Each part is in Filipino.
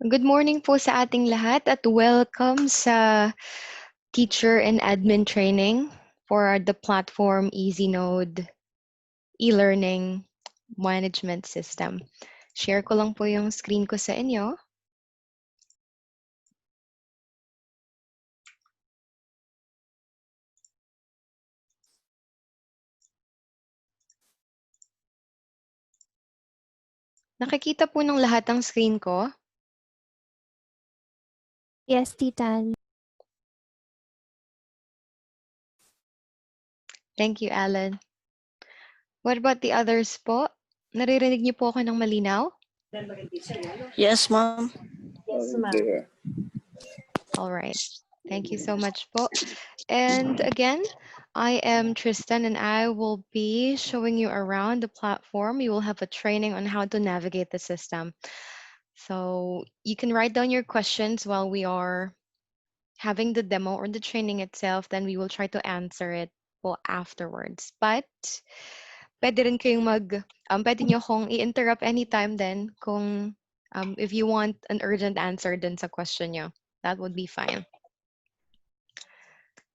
Good morning po sa ating lahat at welcome sa teacher and admin training for the platform EzyNode e-learning management system. Share ko lang po yung screen ko sa inyo. Nakikita po ng lahat ang screen ko? Yes, Titan. Thank you, Alan. What about the others po? Naririnig niyo po ako ng malinaw? Yes, ma'am. Yes, ma'am. All right. Thank you so much po. And again, I am Tristan and I will be showing you around the platform. You will have a training on how to navigate the system. So you can write down your questions while we are having the demo or the training itself, then we will try to answer it po afterwards. But pwede rin kayong pwede nyo akong i-interrupt anytime then kung if you want an urgent answer dun sa question nyo. That would be fine.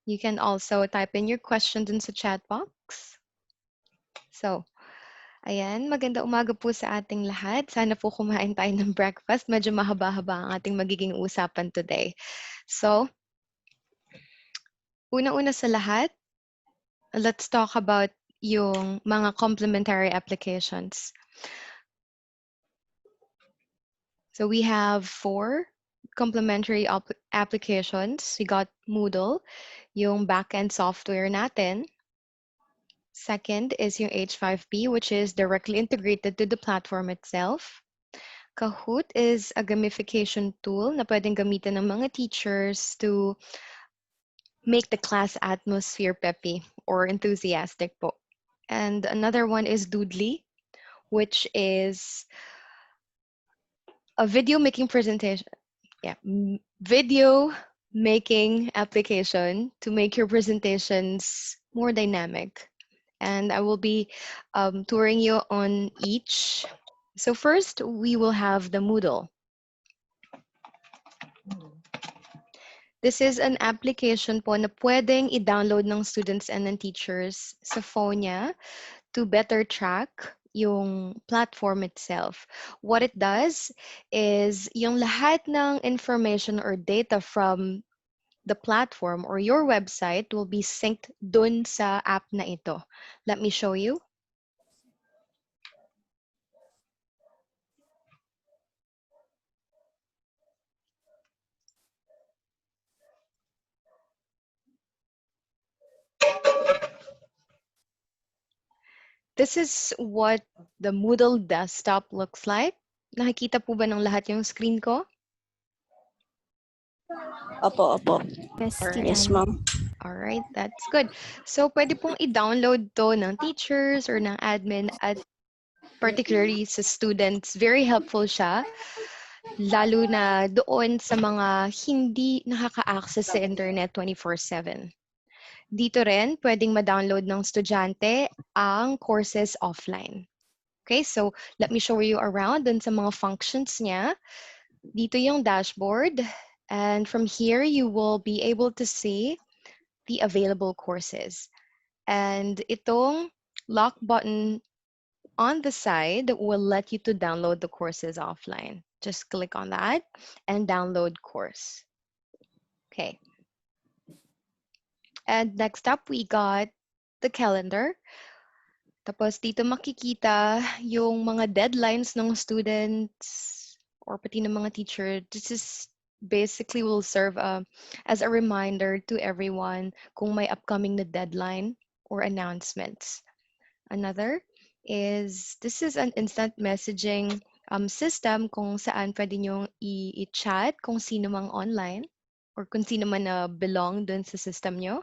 You can also type in your question dun sa chat box. So, ayan, maganda umaga po sa ating lahat. Sana po kumain tayo ng breakfast. Medyo mahaba-haba ang ating magiging usapan today. So, una-una sa lahat, let's talk about yung mga complementary applications. So we have 4 complementary applications. We got Moodle, yung backend software natin. Second is yung H5P, which is directly integrated to the platform itself. Kahoot is a gamification tool na pwedeng gamitin ng mga teachers to make the class atmosphere peppy or enthusiastic po. And another one is Doodly, which is a video making presentation. Yeah, video making application to make your presentations more dynamic. And I will be touring you on each. So first, we will have the Moodle. This is an application po na pwedeng i-download ng students and ng teachers sa phone niya to better track yung platform itself. What it does is yung lahat ng information or data from the platform or your website will be synced dun sa app na ito. Let me show you. This is what the Moodle desktop looks like. Nakikita po ba ng lahat yung screen ko? Opo. Yes, Titan. Yes, ma'am. All right, that's good. So pwede pong i-download to ng teachers or ng admin at particularly sa students. Very helpful siya, lalo na doon sa mga hindi nakaka-access sa internet 24/7. Dito rin, pwedeng ma-download ng estudyante ang courses offline. Okay, so let me show you around dun sa mga functions niya. Dito yung dashboard. And from here, you will be able to see the available courses. And itong lock button on the side will let you to download the courses offline. Just click on that and download course. Okay. And next up, we got the calendar. Tapos dito makikita yung mga deadlines ng students or pati ng mga teacher. This is basically will serve as a reminder to everyone kung may upcoming na deadline or announcements. Another is, this is an instant messaging system kung saan pwede nyong i-chat kung sino mang online or kung sino man na belong dun sa system nyo.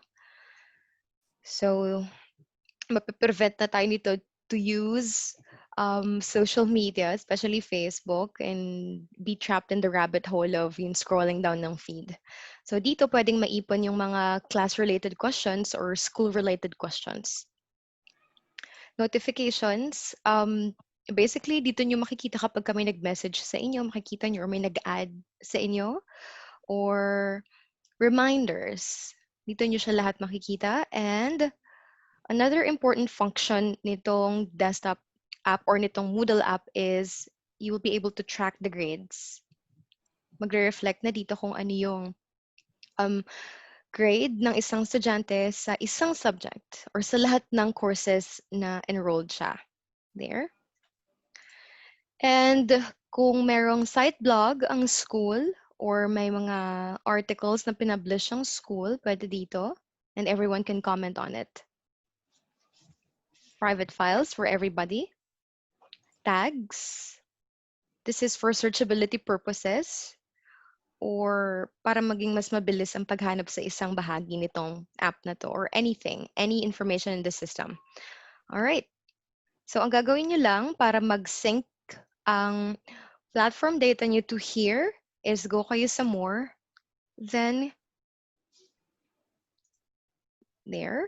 So, mapiprevent na tayo nito to use social media, especially Facebook, and be trapped in the rabbit hole of yung scrolling down ng feed. So dito pwedeng maipon yung mga class-related questions or school-related questions. Notifications, basically, dito nyo makikita kapag may nag-message sa inyo, makikita nyo or may nag-add sa inyo or reminders. Dito nyo siya lahat makikita. And another important function nitong desktop app or nitong Moodle app is you will be able to track the grades. Magre-reflect na dito kung ano yung grade ng isang estudyante sa isang subject or sa lahat ng courses na enrolled siya. There. And kung merong site blog ang school or may mga articles na pinablish ang school, pwede dito. And everyone can comment on it. Private files for everybody. Tags. This is for searchability purposes or para maging mas mabilis ang paghanap sa isang bahagi nitong app na to or anything, any information in the system. All right. So ang gagawin nyo lang para mag-sync ang platform data nyo to here is go kayo sa more, then there,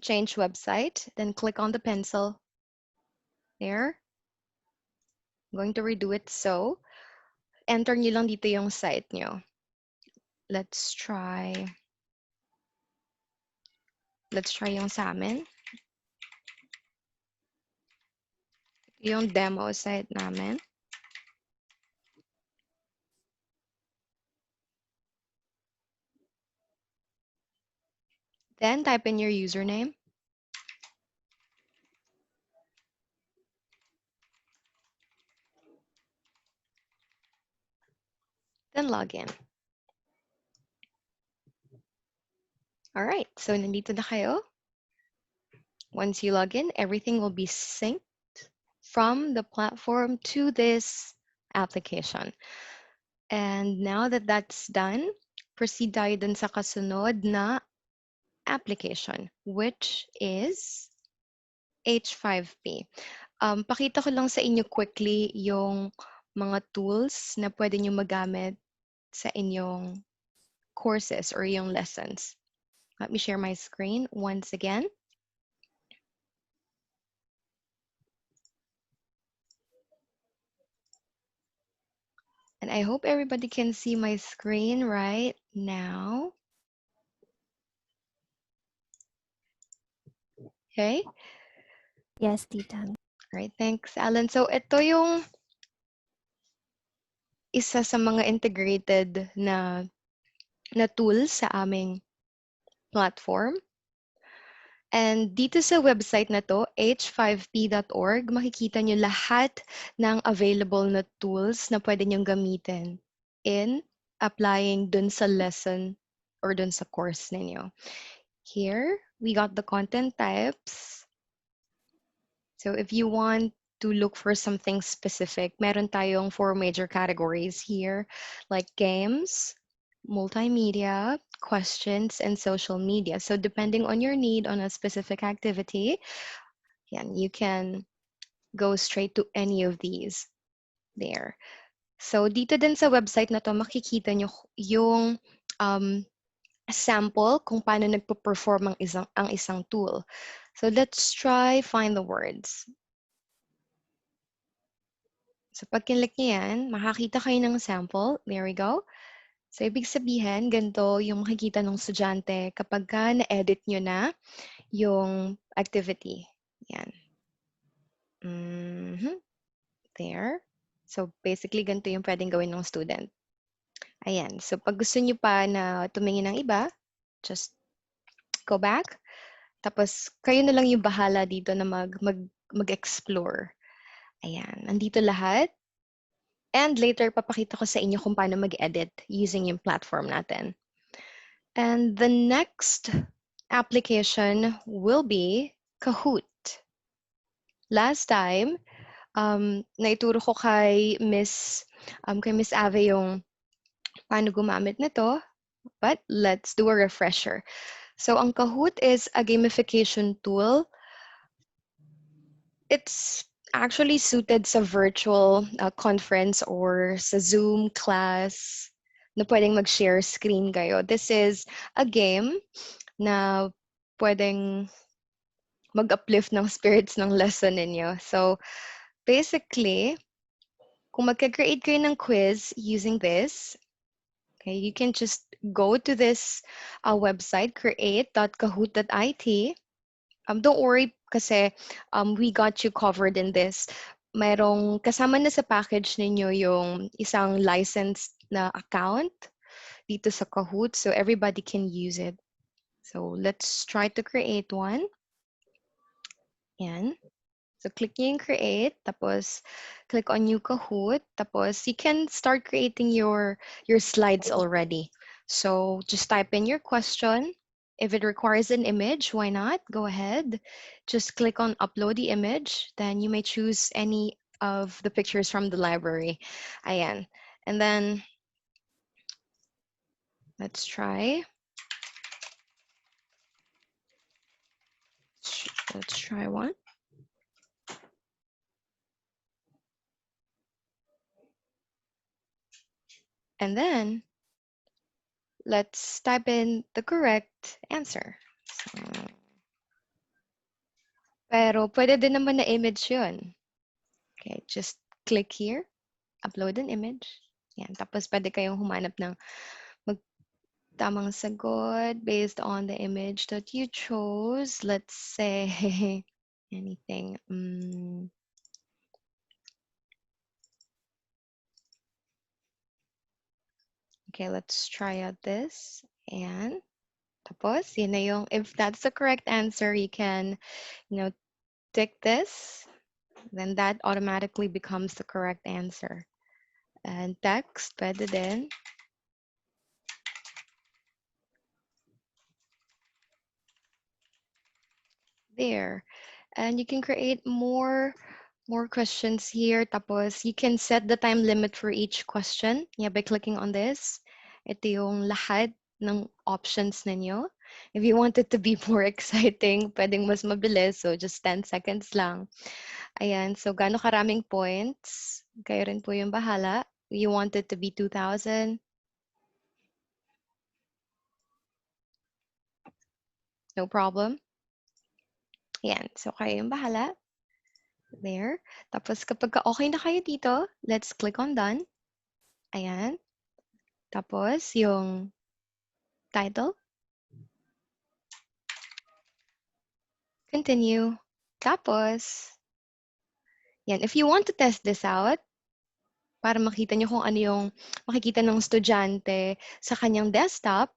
change website, then click on the pencil. There. I'm going to redo it so. Enter nyo lang dito yung site nyo. Let's try yung sa amin. Yung demo site namin. Then type in your username. Then log in. All right, so nandito na kayo. Once you log in, everything will be synced from the platform to this application. And now that that's done, proceed tayo dun sa kasunod na application, which is H5P. Pakita ko lang sa inyo quickly yung mga tools na pwede nyo magamit sa inyong courses or yung lessons. Let me share my screen once again. And I hope everybody can see my screen right now. Okay? Yes, Tita. All right, thanks, Alan. So ito yung isa sa mga integrated na tools sa aming platform. And dito sa website na to, h5p.org, makikita nyo lahat ng available na tools na pwede nyong gamitin in applying dun sa lesson or dun sa course ninyo. Here, we got the content types. So if you want to look for something specific, meron tayong 4 major categories here, like games, multimedia, questions, and social media. So depending on your need on a specific activity, you can go straight to any of these there. So dito din sa website na to, makikita nyo yung sample kung paano nagpo-perform ang isang tool. So let's try find the words. So pag kinlik nyo yan, makakita kayo ng sample. There we go. So, ibig sabihin, ganito yung makikita ng estudyante kapag na-edit nyo na yung activity. Yan. There. So, basically, ganito yung pwedeng gawin ng student. Ayan. So, pag gusto nyo pa na tumingin ng iba, just go back. Tapos, kayo na lang yung bahala dito na mag-explore. Ayan. Nandito lahat. And later, papakita ko sa inyo kung paano mag-edit using yung platform natin. And the next application will be Kahoot. Last time, naituro ko kay Miss Ave yung paano gumamit nito, but let's do a refresher. So ang Kahoot is a gamification tool. It's actually suited sa virtual conference or sa Zoom class na pwedeng mag-share screen kayo. This is a game na pwedeng mag-uplift ng spirits ng lesson ninyo. So, basically, kung magka-create kayo ng quiz using this, okay, you can just go to this website, create.kahoot.it. Don't worry kasi we got you covered in this. Mayroong kasama na sa package ninyo yung isang licensed na account dito sa Kahoot, so everybody can use it. So let's try to create one. Yan. So click nyo yung create, tapos click on new Kahoot, tapos you can start creating your slides already. So just type in your question. If it requires an image, why not? Go ahead. Just click on upload the image. Then you may choose any of the pictures from the library. Ayan. And then let's try. Let's try one. And then let's type in the correct answer. So, pero pwede din naman na image yun. Okay, just click here, upload an image. Yan, tapos pwede kayong humanap ng tamang sagot based on the image that you chose. Let's say anything. Okay, let's try out this. And tapos, yun na yung, if that's the correct answer, you can, tick this. Then that automatically becomes the correct answer. And text, pwede din. There. And you can create more questions here. Tapos, you can set the time limit for each question. Yeah, by clicking on this. Ito yung lahat ng options ninyo. If you want it to be more exciting, pwedeng mas mabilis. So, just 10 seconds lang. Ayan. So, gaano karaming points? Kayo rin po yung bahala. You want it to be 2,000? No problem. Ayan. So, kayo yung bahala. There. Tapos, kapag okay na kayo dito, let's click on done. Ayan. Tapos, yung title. Continue. Tapos, yan. If you want to test this out, para makita nyo kung ano yung makikita ng estudyante sa kanyang desktop,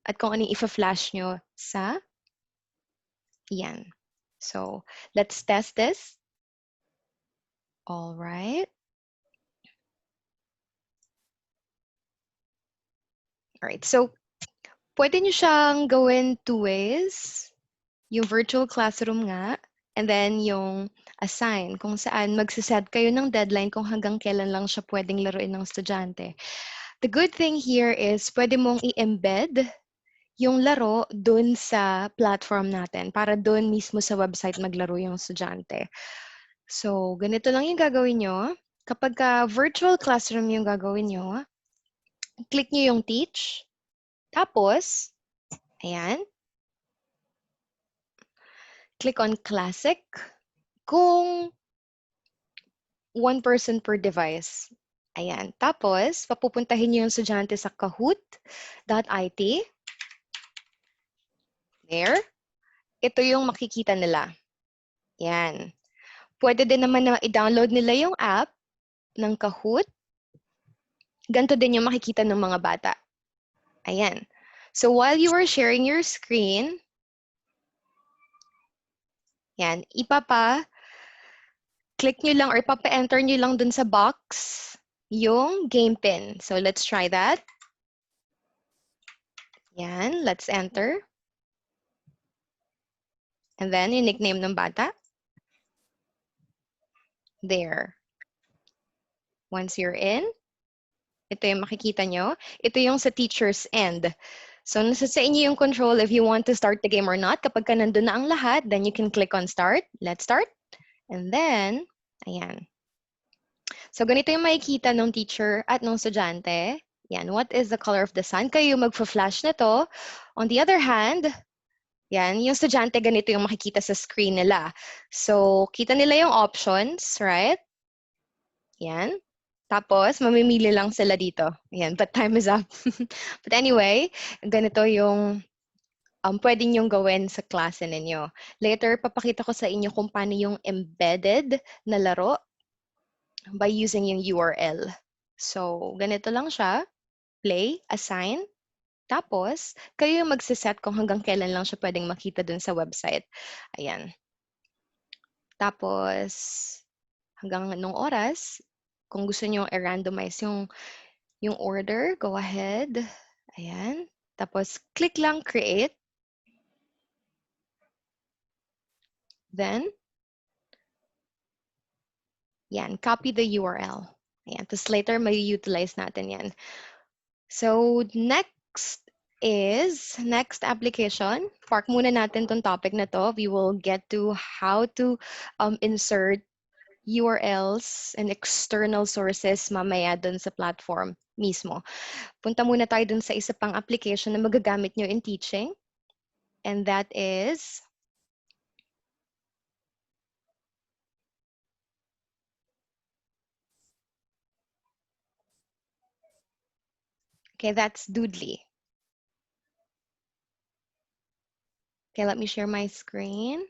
at kung ano yung ifa-flash nyo sa yan. So, let's test this. All right. All right. So, pwede nyo siyang gawin two ways. Yung virtual classroom nga, and then yung assign, kung saan magsiset kayo ng deadline kung hanggang kailan lang siya pwedeng laruin ng estudyante. The good thing here is pwede mong i-embed yung laro dun sa platform natin para dun mismo sa website maglaro yung estudyante. So, ganito lang yung gagawin nyo. Kapag virtual classroom yung gagawin nyo, click nyo yung teach. Tapos, ayan. Click on classic. Kung one person per device. Ayan. Tapos, papupuntahin niyo yung estudyante sa kahoot.it. There. Ito yung makikita nila. Yan. Pwede din naman na i-download nila yung app ng Kahoot. Ganito din yung makikita ng mga bata. Ayan. So, while you are sharing your screen, yan, click nyo lang or ipapa-enter nyo lang dun sa box yung game pin. So, let's try that. Yan, let's enter. And then, yung nickname ng bata. There. Once you're in, ito yung makikita nyo. Ito yung sa teacher's end. So, nasa sa inyo yung control if you want to start the game or not. Kapag ka nandun na ang lahat, then you can click on start. Let's start. And then, ayan. So, ganito yung makikita ng teacher at ng estudyante. Yan, what is the color of the sun? Kayo yung magpa-flash na to. On the other hand, Yan, yung estudyante, ganito yung makikita sa screen nila. So, kita nila yung options, right? Yan. Tapos, mamimili lang sila dito. Yan, but time is up. But anyway, ganito yung pwede niyong gawin sa klase ninyo. Later, papakita ko sa inyo kung paano yung embedded na laro by using yung URL. So, ganito lang siya. Play, assign, tapos, kayo yung magsiset kung hanggang kailan lang siya pwedeng makita dun sa website. Ayan. Tapos, hanggang anong oras, kung gusto nyo i-randomize yung order, go ahead. Ayan. Tapos, click lang create. Then, yan, copy the URL. Ayan. Tapos later, may utilize natin yan. So, next application. Park muna natin tong topic na to. We will get to how to insert URLs and external sources mamaya dun sa platform mismo. Punta muna tayo dun sa isa pang application na magagamit nyo in teaching. And that is okay, that's Doodly. Okay, let me share my screen.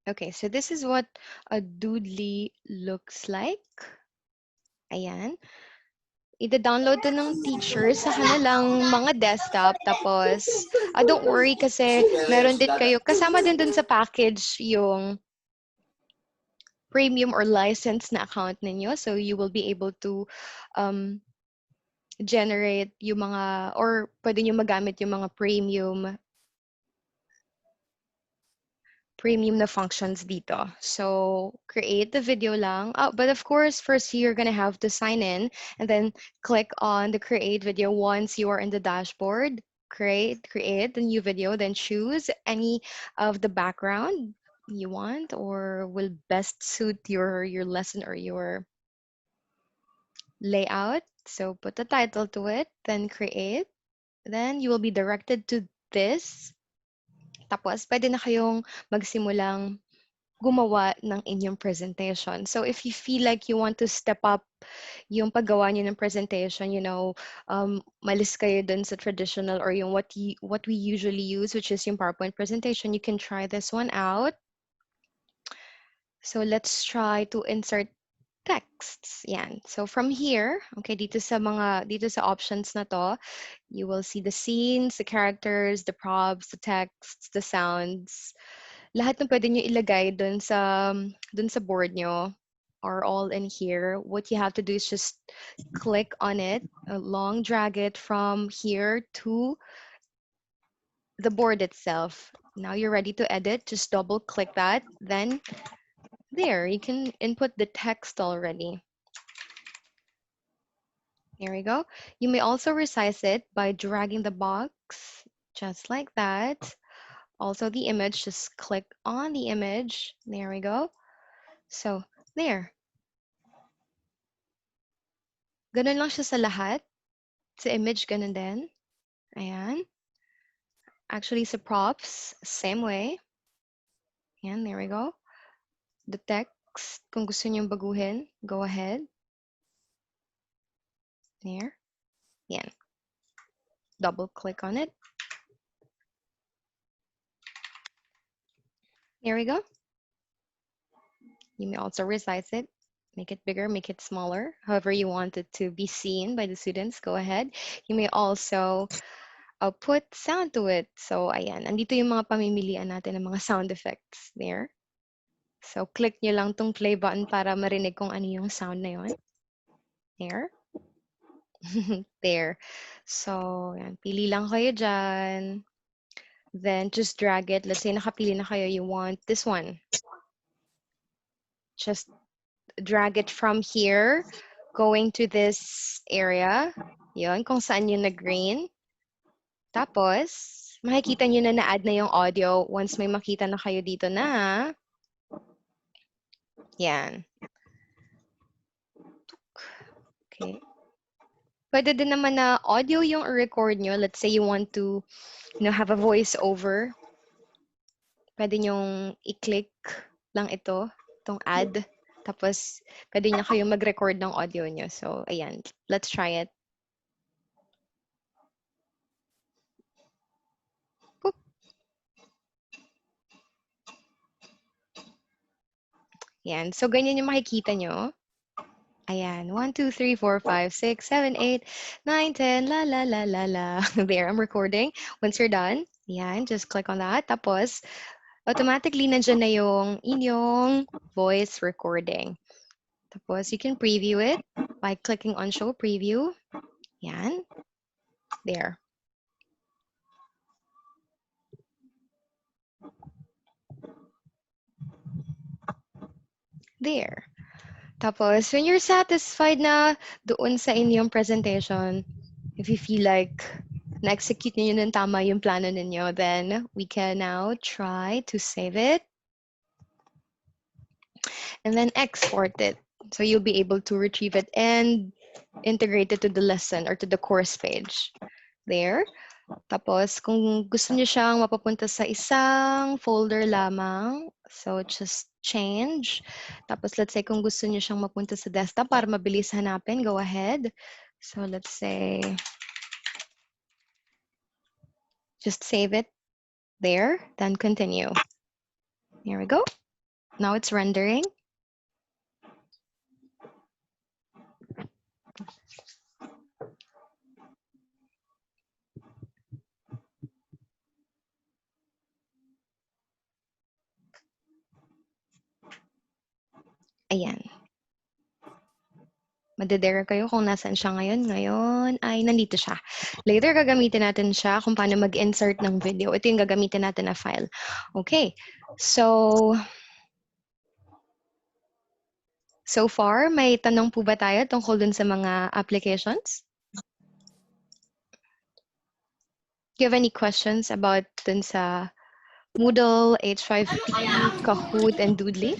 Okay, so this is what a Doodly looks like. Ayan. Ida-download to ng teacher sa kanilang mga desktop. Tapos, don't worry kasi meron din kayo, kasama din dun sa package yung premium or license na account ninyo. So, you will be able to generate yung mga, or pwede nyo magamit yung mga premium na functions dito. So, create the video lang. But of course, first you're gonna have to sign in and then click on the create video once you are in the dashboard. Create the new video, then choose any of the background you want or will best suit your lesson or your layout. So put the title to it, then create. Then you will be directed to this. Tapos, pwede na kayong magsimulang gumawa ng inyong presentation. So if you feel like you want to step up yung paggawa niyo ng presentation, malis kayo dun sa traditional or yung what we usually use, which is yung PowerPoint presentation, you can try this one out. So let's try to insert texts. Yan. So from here, okay, dito sa options na to, you will see the scenes, the characters, the props, the texts, the sounds. Lahat ng pwede nyo ilagay dun sa board nyo are all in here. What you have to do is just click on it, long drag it from here to the board itself. Now you're ready to edit, just double click that. Then there, you can input the text already. Here we go. You may also resize it by dragging the box just like that. Also the image, just click on the image. There we go. So there. Ganun lang siya sa lahat. Sa image, ganun din. Ayan. Actually, sa props, same way. Ayan, there we go. The text, kung gusto niyong baguhin, go ahead. There. Ayan. Double click on it. There we go. You may also resize it. Make it bigger, make it smaller. However you want it to be seen by the students, go ahead. You may also put sound to it. So, ayan. Andito yung mga pamimilian natin ng mga sound effects. There. So, click nyo lang tong play button para marinig kung ano yung sound na yun. There. There. So, yan. Pili lang kayo dyan. Then, just drag it. Let's say nakapili na kayo. You want this one. Just drag it from here, going to this area. Yun, kung saan yun na green. Tapos, makikita nyo na na-add na yung audio once may makita na kayo dito na. Yan. Okay. Pwede din naman na audio yung record nyo. Let's say you want to, have a voice over. Pwede nyong i-click lang itong add. Tapos, pwede nyo kayong mag-record ng audio nyo. So, ayan. Let's try it. Boop. Ayan. So, ganyan yung makikita nyo. Ayan. 1, 2, 3, 4, 5, 6, 7, 8, 9, 10, la, la, la, la, la. There, I'm recording. Once you're done, ayan, just click on that. Tapos, automatically, nandyan na yung inyong voice recording. Tapos, you can preview it by clicking on Show Preview. Yan. There. There. Tapos, when you're satisfied na doon sa inyong presentation, if you feel like na-execute niyo ng tama yung plano ninyo, then we can now try to save it and then export it. So you'll be able to retrieve it and integrate it to the lesson or to the course page. There. Tapos, kung gusto niyo siyang mapapunta sa isang folder lamang, so just change. Tapos, let's say, kung gusto niyo siyang mapunta sa desktop para mabilis hanapin, go ahead. So, let's say, just save it there, then continue. Here we go. Now it's rendering. Ayan. Madedere kayo kung nasaan siya ngayon. Ngayon ay nandito siya. Later, gagamitin natin siya kung paano mag-insert ng video. Ito yung gagamitin natin na file. Okay. So far, may tanong po ba tayo tungkol dun sa mga applications? Do you have any questions about dun sa Moodle, H5P, Kahoot, and Doodly?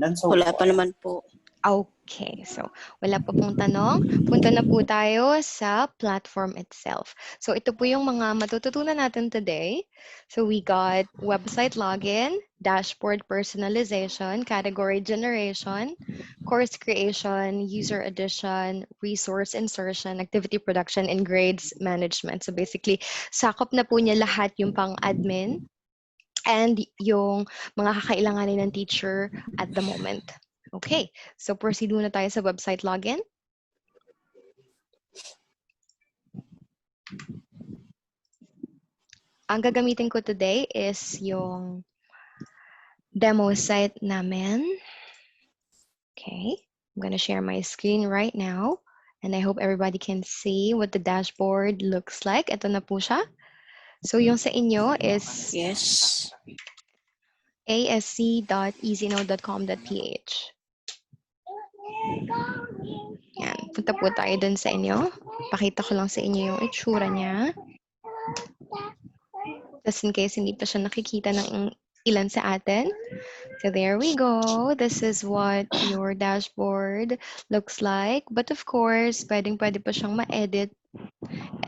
Wala pa naman po. Okay, so wala pa pong tanong. Punta na po tayo sa platform itself. So ito po yung mga matututunan natin today. So we got website login, dashboard personalization, category generation, course creation, user addition, resource insertion, activity production, and grades management. So basically, sakop na po niya lahat yung pang-admin and yung mga kakailanganin ng teacher at the moment. Okay, so proceed muna tayo sa website login. Ang gagamitin ko today is yung demo site namin. Okay, I'm gonna share my screen right now. And I hope everybody can see what the dashboard looks like. Ito na po siya. So yung sa inyo is Yes. asc.ezyNode.com.ph. Yan, punta po tayo dun sa inyo. Pakita ko lang sa inyo yung itsura niya. Just in case hindi pa siya nakikita ng ilan sa atin. So there we go. This is what your dashboard looks like. But of course, pwede pa siyang ma-edit.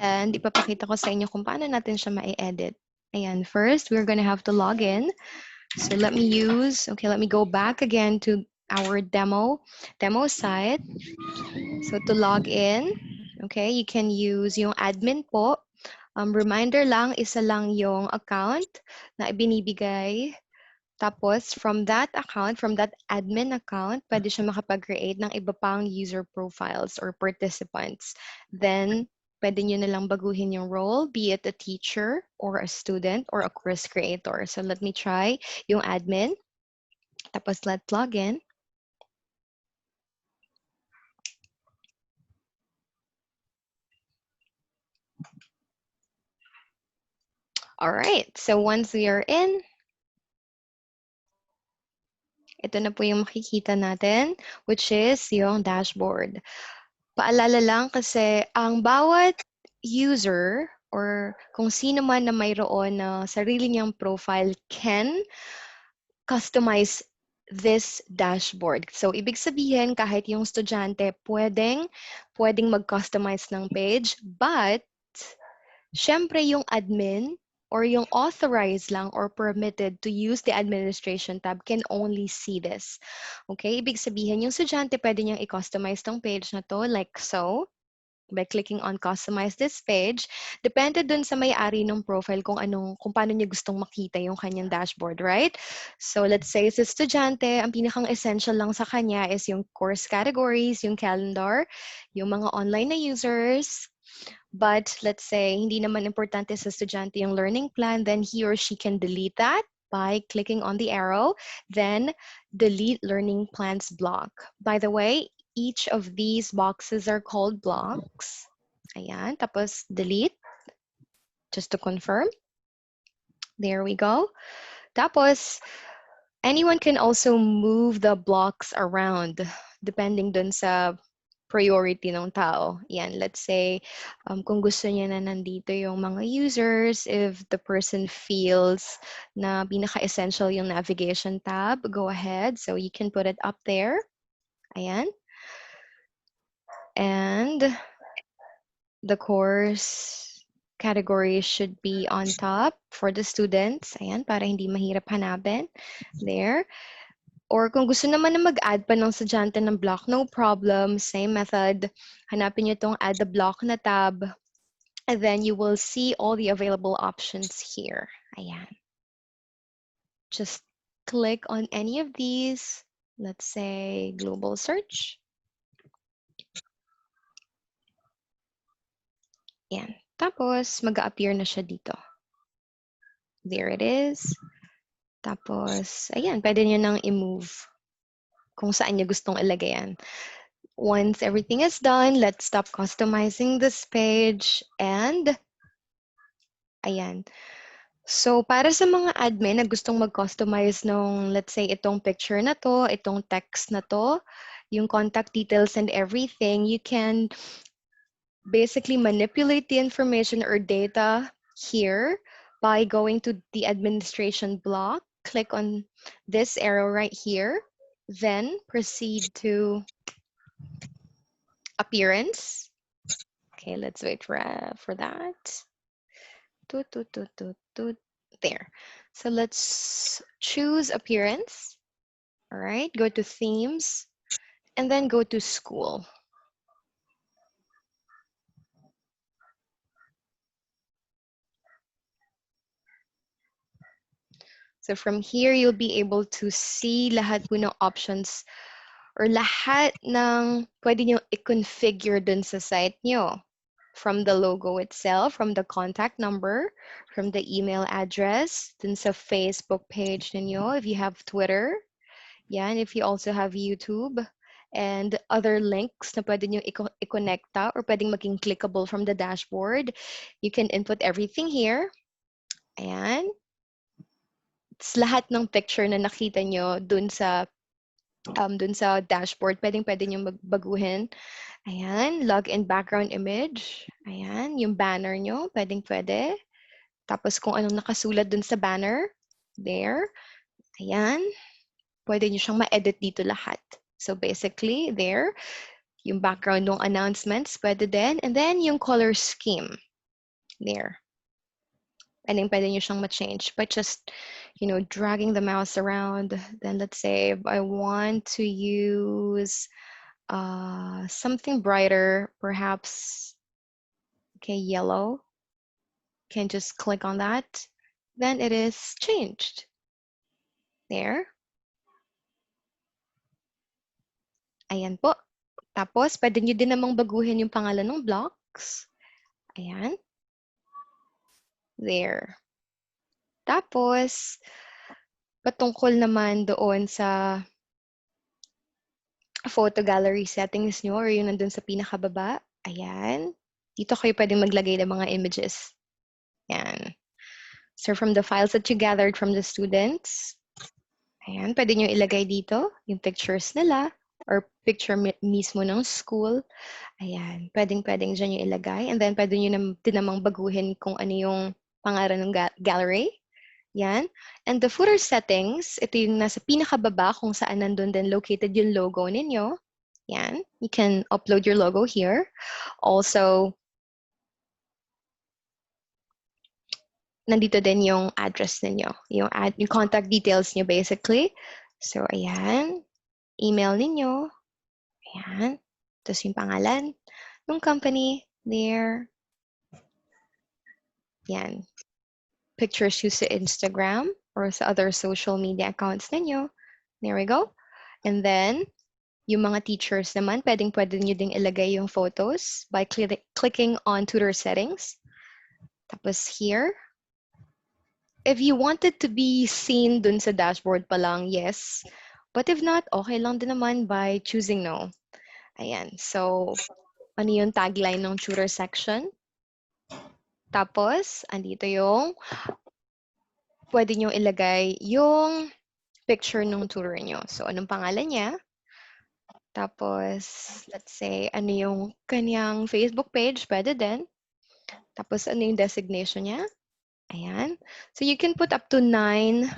And ipapakita ko sa inyo kung paano natin siya ma-edit. Ayan, first, we're gonna have to log in. So let me go back again to our demo site. So to log in, okay, you can use yung admin po. Reminder lang, isa lang yung account na ibinibigay. Tapos, from that account, from that admin account, pwede siya makapag-create ng iba pang user profiles or participants. Then, pwede nyo na lang baguhin yung role, be it a teacher or a student or a course creator. So, let me try yung admin. Tapos, let's log in. All right, so once we are in, ito na po yung makikita natin, which is yung dashboard. Paalala lang kasi ang bawat user or kung sino man na mayroon na sarili niyang profile can customize this dashboard. So, ibig sabihin, kahit yung estudyante, pwedeng mag-customize ng page, but, syempre yung admin or yung authorized lang or permitted to use the administration tab can only see this. Okay? Ibig sabihin, yung estudyante pwede niyang i-customize tong page na to like so, by clicking on customize this page. Depende dun sa may-ari ng profile kung paano niya gustong makita yung kanyang dashboard, right? So let's say sa estudyante, ang pinakang essential lang sa kanya is yung course categories, yung calendar, yung mga online na users. But let's say hindi naman importante sa estudyante yung learning plan, then he or she can delete that by clicking on the arrow, then delete learning plans block. By the way, each of these boxes are called blocks. Ayan, tapos delete, just to confirm. There we go. Tapos, anyone can also move the blocks around depending dun sa priority ng tao. Yan, let's say, kung gusto niya na nandito yung mga users, if the person feels na pinaka-essential yung navigation tab, go ahead. So you can put it up there. Ayan. And the course category should be on top for the students. Ayan, para hindi mahirap hanapin. There. Or kung gusto naman na mag-add pa ng estudyante ng block, no problem. Same method. Hanapin nyo itong add the block na tab. And then you will see all the available options here. Ayan. Just click on any of these. Let's say global search. Ayan. Tapos, mag-a-appear na siya dito. There it is. Tapos, ayan, pwede nyo nang i-move kung saan nyo gustong ilagay yan. Once everything is done, let's stop customizing this page and ayan. So, para sa mga admin na gustong mag-customize nung, let's say, itong picture na to, itong text na to, yung contact details and everything, you can basically manipulate the information or data here by going to the administration block, click on this arrow right here, then proceed to appearance. Okay, let's wait for that. There. So let's choose appearance. All right, go to themes and then go to school. So from here, you'll be able to see lahat po ng options or lahat ng pwede nyo i-configure dun sa site nyo. From the logo itself, from the contact number, from the email address, dun sa Facebook page ninyo, if you have Twitter, yan, if you also have YouTube, and other links na pwede nyo i-connecta or pwedeng maging clickable from the dashboard. You can input everything here. Ayan. It's lahat ng picture na nakita nyo dun sa dashboard, pwede nyo magbaguhin. Ayan, login background image. Ayan, yung banner nyo, pwede. Tapos kung anong nakasulat dun sa banner, there. Ayan, pwede nyo siyang ma-edit dito lahat. So basically, there, yung background ng announcements, pwede din. And then yung color scheme, there. And then pwede nyo siyang ma-change by just, dragging the mouse around. Then let's say I want to use something brighter, perhaps, okay, yellow. Can just click on that. Then it is changed. There. Ayan po. Tapos, pwede nyo din namang baguhin yung pangalan ng blocks. Ayan. There. Tapos, patungkol naman doon sa photo gallery settings nyo or yung nandun sa pinakababa. Ayan. Dito kayo pwedeng maglagay ng mga images. Ayan. So, from the files that you gathered from the students, ayan, pwede nyo ilagay dito yung pictures nila or picture mismo ng school. Ayan, pwedeng dyan yung ilagay. And then, pwede nyo din namang baguhin kung ano yung pangalan ng gallery. Yan. And the footer settings, ito yung nasa pinakababa kung saan nandun din located yung logo ninyo. Yan. You can upload your logo here. Also, nandito din yung address ninyo. Yung contact details nyo basically. So, ayan. Email ninyo. Ayan. Tapos yung pangalan ng company there. Yan. Pictures used sa Instagram or sa other social media accounts ninyo. There we go. And then, yung mga teachers naman, pwede nyo ding ilagay yung photos by clicking on tutor settings. Tapos here, if you wanted to be seen dun sa dashboard pa lang, yes. But if not, okay lang din naman by choosing no. Ayan. So, ano yung tagline ng tutor section? Tapos, andito yung pwede nyo ilagay yung picture ng tutor nyo. So, anong pangalan niya? Tapos, let's say, ano yung kanyang Facebook page, pwede din. Tapos, ano yung designation niya? Ayan. So, you can put up to 9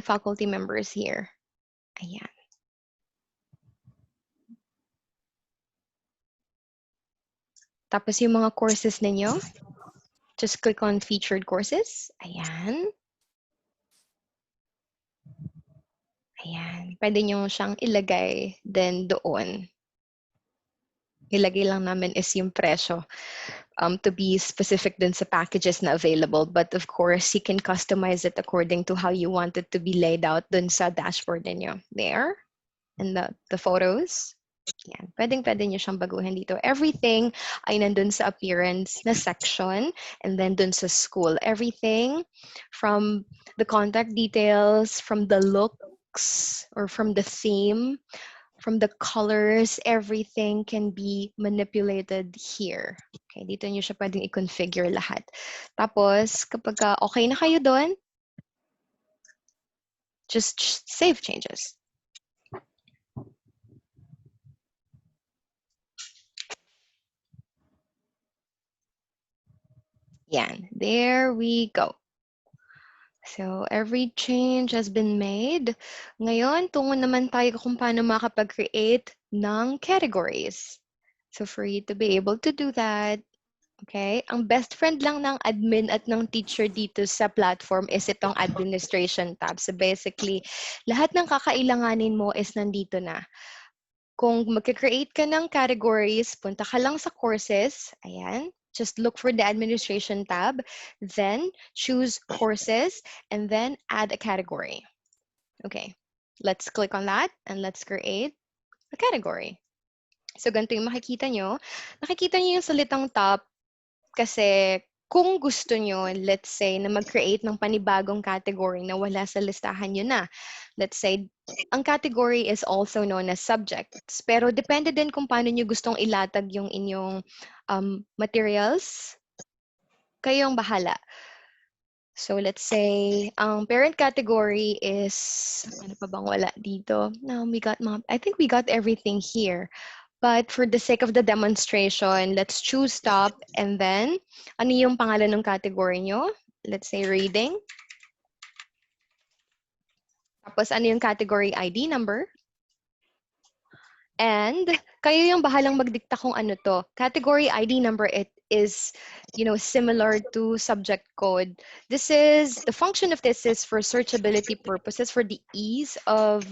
faculty members here. Ayan. Tapos, yung mga courses ninyo, just click on featured courses. Ayan. Ayan. Pwede nyo siyang ilagay then doon. Ilagay lang namin is yung presyo. To be specific dun sa packages na available. But of course, you can customize it according to how you want it to be laid out dun sa dashboard ninyo. There. And the photos. Yan. Pwede nyo siyang baguhin dito. Everything ay nandun sa appearance na section and then dun sa school. Everything from the contact details, from the looks, or from the theme, from the colors, everything can be manipulated here. Okay, dito nyo siya pwedeng i-configure lahat. Tapos, kapag okay na kayo doon, just save changes. Yan, there we go. So, every change has been made. Ngayon, tungo naman tayo kung paano makapag-create ng categories. So, for you to be able to do that, okay, ang best friend lang ng admin at ng teacher dito sa platform is itong administration tab. So, basically, lahat ng kakailanganin mo is nandito na. Kung mag-create ka ng categories, punta ka lang sa courses, ayan. Just look for the administration tab, then choose courses, and then add a category. Okay, let's click on that and let's create a category. So, ganito yung makikita nyo. Nakikita nyo yung salitang top kasi kung gusto nyo, let's say, na mag-create ng panibagong category na wala sa listahan nyo na. Let's say, ang category is also known as subjects. Pero depende din kung paano nyo gustong ilatag yung inyong materials. Kayong bahala. So let's say, ang parent category is, ano pa bang wala dito? No, I think we got everything here. But for the sake of the demonstration, let's choose top and then, ano yung pangalan ng category nyo? Let's say reading. Tapos ano yung category ID number? And kayo yung bahalang magdikta kung ano to. Category ID number, it is, similar to subject code. The function of this is for searchability purposes, for the ease of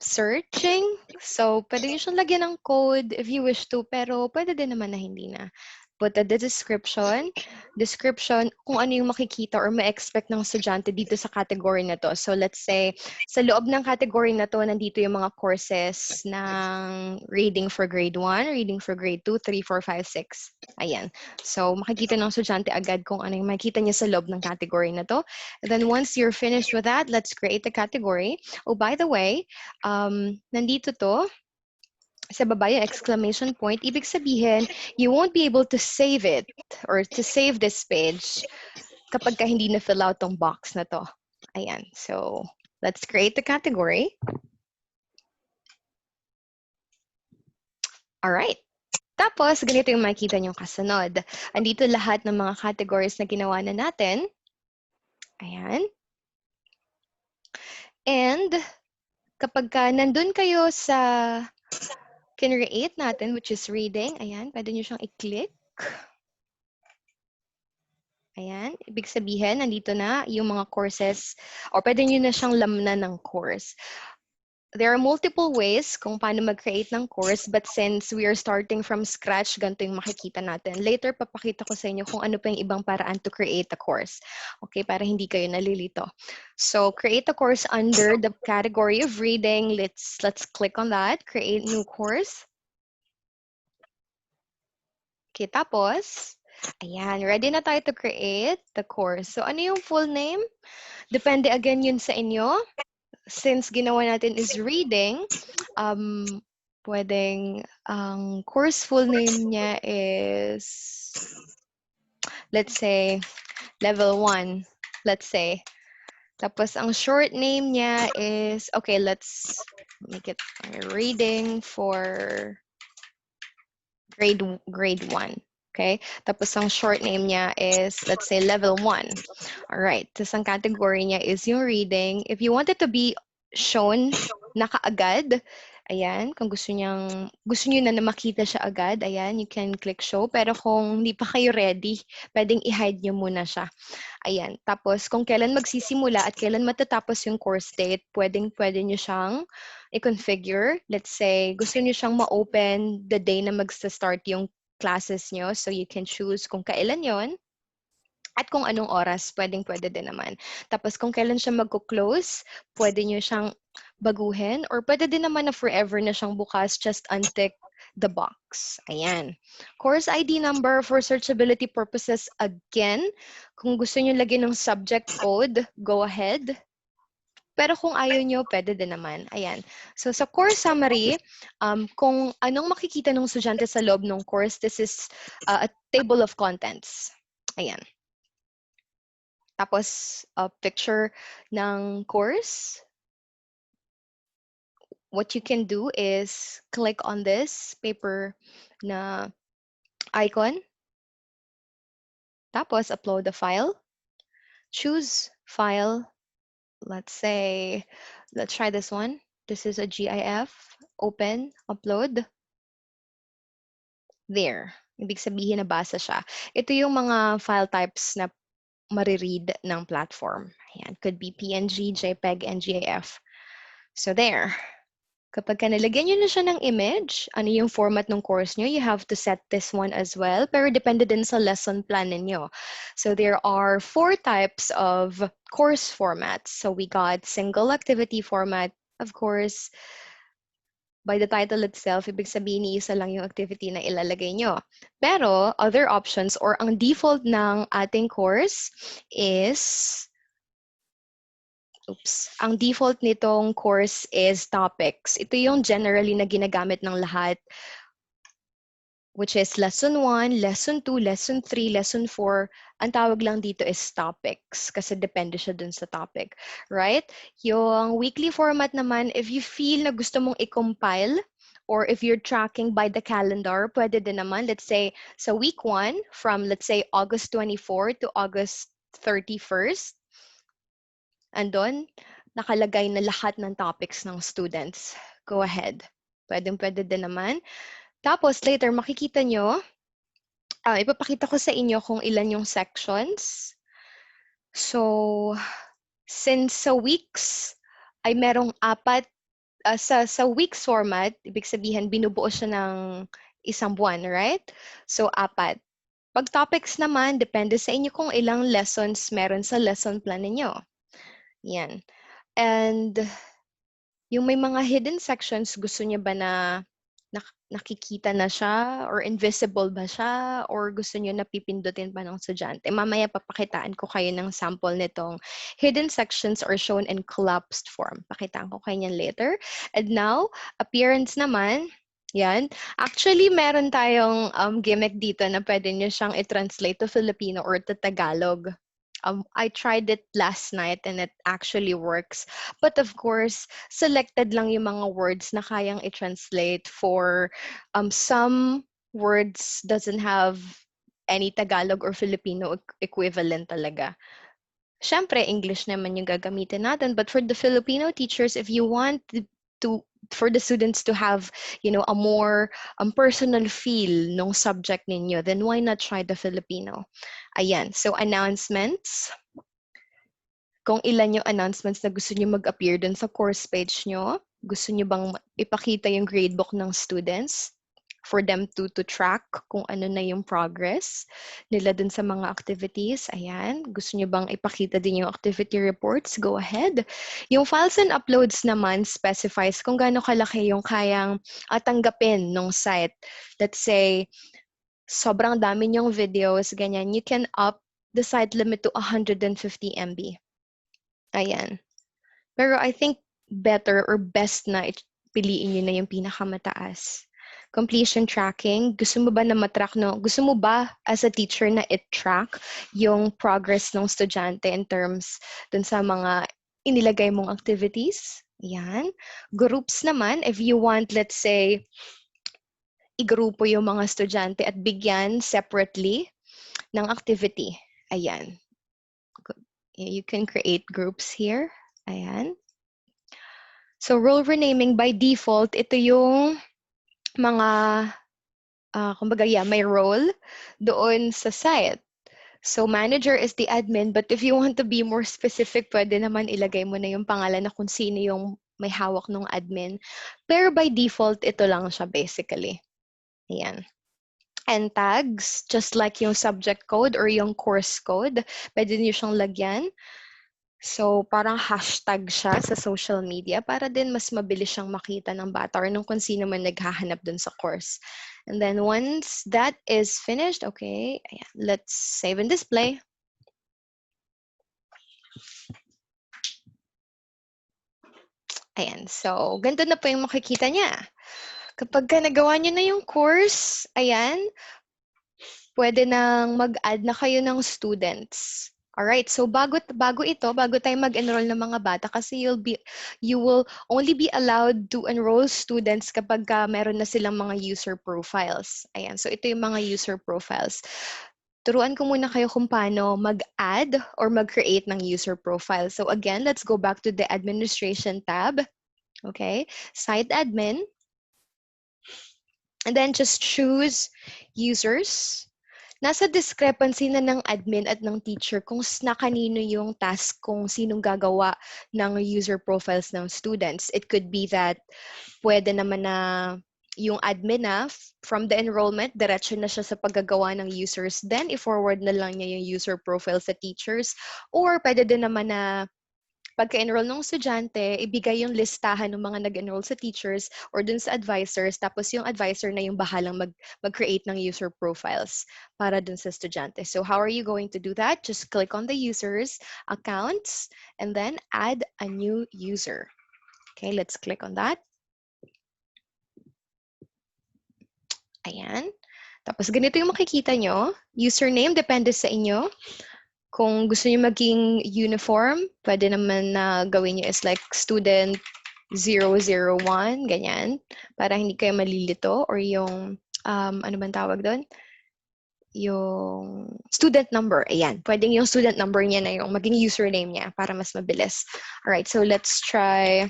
searching. So, pwede nyo siyang lagyan ng code if you wish to, pero pwede din naman na hindi na. But the description, kung ano yung makikita or ma-expect ng estudyante dito sa category na to. So, let's say, sa loob ng category na to, nandito yung mga courses ng reading for grade 1, reading for grade 2, 3, 4, 5, 6. Ayan. So, makikita ng estudyante agad kung ano yung makikita niya sa loob ng category na to. And then, once you're finished with that, let's create the category. Oh, by the way, nandito to, sa baba yung exclamation point, ibig sabihin, you won't be able to save it or to save this page kapag ka hindi na-fill out tong box na to. Ayan. So, let's create the category. Alright. Tapos, ganito yung makikita nyo kasunod. Andito lahat ng mga categories na ginawa na natin. Ayan. And kapag nandun kayo sa kinreate natin, which is reading, ayan, pwede nyo siyang i-click. Ayan, ibig sabihin, nandito na yung mga courses, or pwede nyo na siyang lamnan ng course. There are multiple ways kung paano mag-create ng course, but since we are starting from scratch, ganito yung makikita natin. Later, papakita ko sa inyo kung ano pa yung ibang paraan to create a course. Okay, para hindi kayo nalilito. So, create a course under the category of reading. Let's click on that. Create new course. Okay, tapos, ayan, ready na tayo to create the course. So, ano yung full name? Depende again yun sa inyo. Since ginawa natin is reading, pwedeng, ang course full name niya is, let's say, level 1, let's say. Tapos, ang short name niya is, okay, let's make it reading for grade 1. Okay? Tapos ang short name niya is, let's say, level 1. Alright. Tapos ang category niya is yung reading. If you want it to be shown na kaagad, ayan, kung gusto niyo na makita siya agad, ayan, you can click show. Pero kung hindi pa kayo ready, pwedeng i-hide niyo muna siya. Ayan. Tapos, kung kailan magsisimula at kailan matatapos yung course date, pwede nyo siyang i-configure. Let's say, gusto nyo siyang ma-open the day na magsa-start yung classes nyo. So, you can choose kung kailan yon at kung anong oras, pwede din naman. Tapos, kung kailan siya magko-close, pwede nyo siyang baguhin or pwede din naman na forever na siyang bukas, just untick the box. Ayan. Course ID number for searchability purposes again. Kung gusto nyo lagyan ng subject code, go ahead. Pero kung ayaw nyo, pwede din naman. Ayan. So, sa course summary, kung anong makikita ng estudyante sa loob ng course, this is a table of contents. Ayan. Tapos, a picture ng course. What you can do is click on this paper na icon. Tapos, upload the file. Choose file. Let's try this one. This is a GIF. Open, upload. There. Ibig sabihin nabasa siya. Ito yung mga file types na mariread ng platform. Ayan. Could be PNG, JPEG, and GIF. So there. Kapag nilagyan nyo na siya ng image, ano yung format ng course nyo, you have to set this one as well. Pero depende din sa lesson plan ninyo. So there are 4 types of course formats. So we got single activity format, of course. By the title itself, ibig sabihin ni isa lang yung activity na ilalagay nyo. Pero, other options or ang default ng ating course is, ang default nitong course is topics. Ito yung generally na ginagamit ng lahat, which is lesson 1, lesson 2, lesson 3, lesson 4. Ang tawag lang dito is topics kasi depende siya dun sa topic, right? Yung weekly format naman, if you feel na gusto mong i-compile or if you're tracking by the calendar, pwede din naman. Let's say, sa week 1, from let's say August 24 to August 31st, andun, nakalagay na lahat ng topics ng students. Go ahead. Pwede din naman. Tapos, later, makikita nyo, ipapakita ko sa inyo kung ilan yung sections. So, since sa weeks ay merong 4, sa weeks format, ibig sabihin, binubuo siya ng isang buwan, right? So, 4. Pag topics naman, depende sa inyo kung ilang lessons meron sa lesson plan ninyo. Yan. And, yung may mga hidden sections, gusto niyo ba na nakikita na siya or invisible ba siya or gusto niyo na pipindutin pa ng estudyante? Mamaya papakitaan ko kayo ng sample nitong hidden sections are shown in collapsed form. Pakitaan ko kayo niyan later. And now, appearance naman. Yan. Actually, meron tayong gimmick dito na pwede niyo siyang i-translate to Filipino or to Tagalog. I tried it last night and it actually works. But of course, selected lang yung mga words na kayang i-translate for some words doesn't have any Tagalog or Filipino equivalent talaga. syempre, English naman yung gagamitin natin. But for the Filipino teachers, if you want for the students to have, a more personal feel nung subject ninyo, then why not try the Filipino? Ayan. So, announcements. Kung ilan yung announcements na gusto nyo mag-appear dun sa course page nyo. Gusto nyo bang ipakita yung gradebook ng students for them to track kung ano na yung progress nila dun sa mga activities? Ayan. Gusto nyo bang ipakita din yung activity reports? Go ahead. Yung files and uploads naman specifies kung gaano kalaki yung kayang tanggapin ng site. Let's say, sobrang dami nyong videos, ganyan. You can up the site limit to 150 MB. Ayan. Pero I think better or best na piliin nyo na yung pinakamataas. Completion tracking. Gusto mo ba na matrack, no? Gusto mo ba as a teacher na i-track yung progress ng estudyante in terms dun sa mga inilagay mong activities? Ayan. Groups naman, if you want, let's say, igrupo yung mga estudyante at bigyan separately ng activity. Ayan. You can create groups here. Ayan. So, role renaming by default, ito yung mga, kumbaga, may role doon sa site. So, manager is the admin, but if you want to be more specific, pwede naman ilagay mo na yung pangalan na kung sino yung may hawak ng admin. Pero by default, ito lang siya basically. Ayan. And tags, just like yung subject code or yung course code, pwede niyo siyang lagyan. So, parang hashtag siya sa social media para din mas mabilis siyang makita ng bata or nung kung sino man naghahanap dun sa course. And then once that is finished, okay, ayan, let's save and display. Ayan, so ganito na po yung makikita niya. Kapag nagawa niyo na yung course, ayan, pwede nang mag-add na kayo ng students. Alright, so bago tayo mag-enroll ng mga bata kasi you will only be allowed to enroll students kapag meron na silang mga user profiles. Ayan, so ito yung mga user profiles. Turuan ko muna kayo kung paano mag-add or mag-create ng user profile. So again, let's go back to the administration tab. Okay, site admin. And then just choose users. Nasa discrepancy na ng admin at ng teacher kung na kanino yung task kung sinong gagawa ng user profiles ng students. It could be that pwede naman na yung admin na from the enrollment, diretso na siya sa paggagawa ng users. Then, i-forward na lang niya yung user profile sa teachers. Or pwede din naman na pagka-enroll ng estudyante, ibigay yung listahan ng mga nag-enroll sa teachers or dun sa advisors, tapos yung advisor na yung bahalang mag-create ng user profiles para dun sa estudyante. So how are you going to do that? Just click on the users, accounts, and then add a new user. Okay, let's click on that. Ayan. Tapos ganito yung makikita nyo. Username, depende sa inyo. Kung gusto niyo maging uniform, pwede naman na gawin niyo is like student 001, ganyan. Para hindi kayo malilito. Or yung, ano bang tawag doon? Yung student number. Ayan. Pwedeng yung student number niya na yung maging username niya para mas mabilis. Alright, so let's try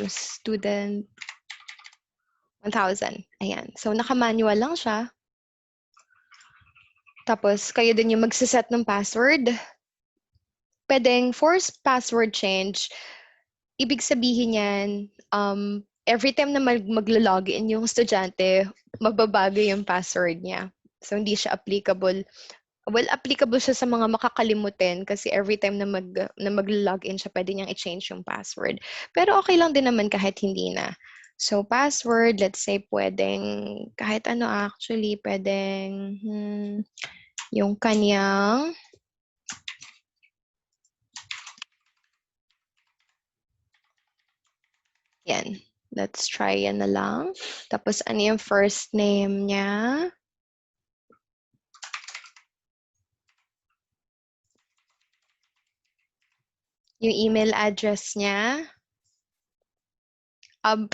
student 1000. Ayan. So, naka-manual lang siya. Tapos, kayo din yung magsiset ng password. Pwedeng force password change. Ibig sabihin yan, every time na maglo-login yung estudyante, magbabago yung password niya. So, hindi siya applicable. Well, applicable siya sa mga makakalimutin kasi every time na maglo-login siya, pwede niyang i-change yung password. Pero okay lang din naman kahit hindi na. So, password, let's say, pwedeng, kahit ano actually, pwedeng, yung kanyang, yan. Let's try yan na lang. Tapos, ano yung first name niya? Yung email address niya.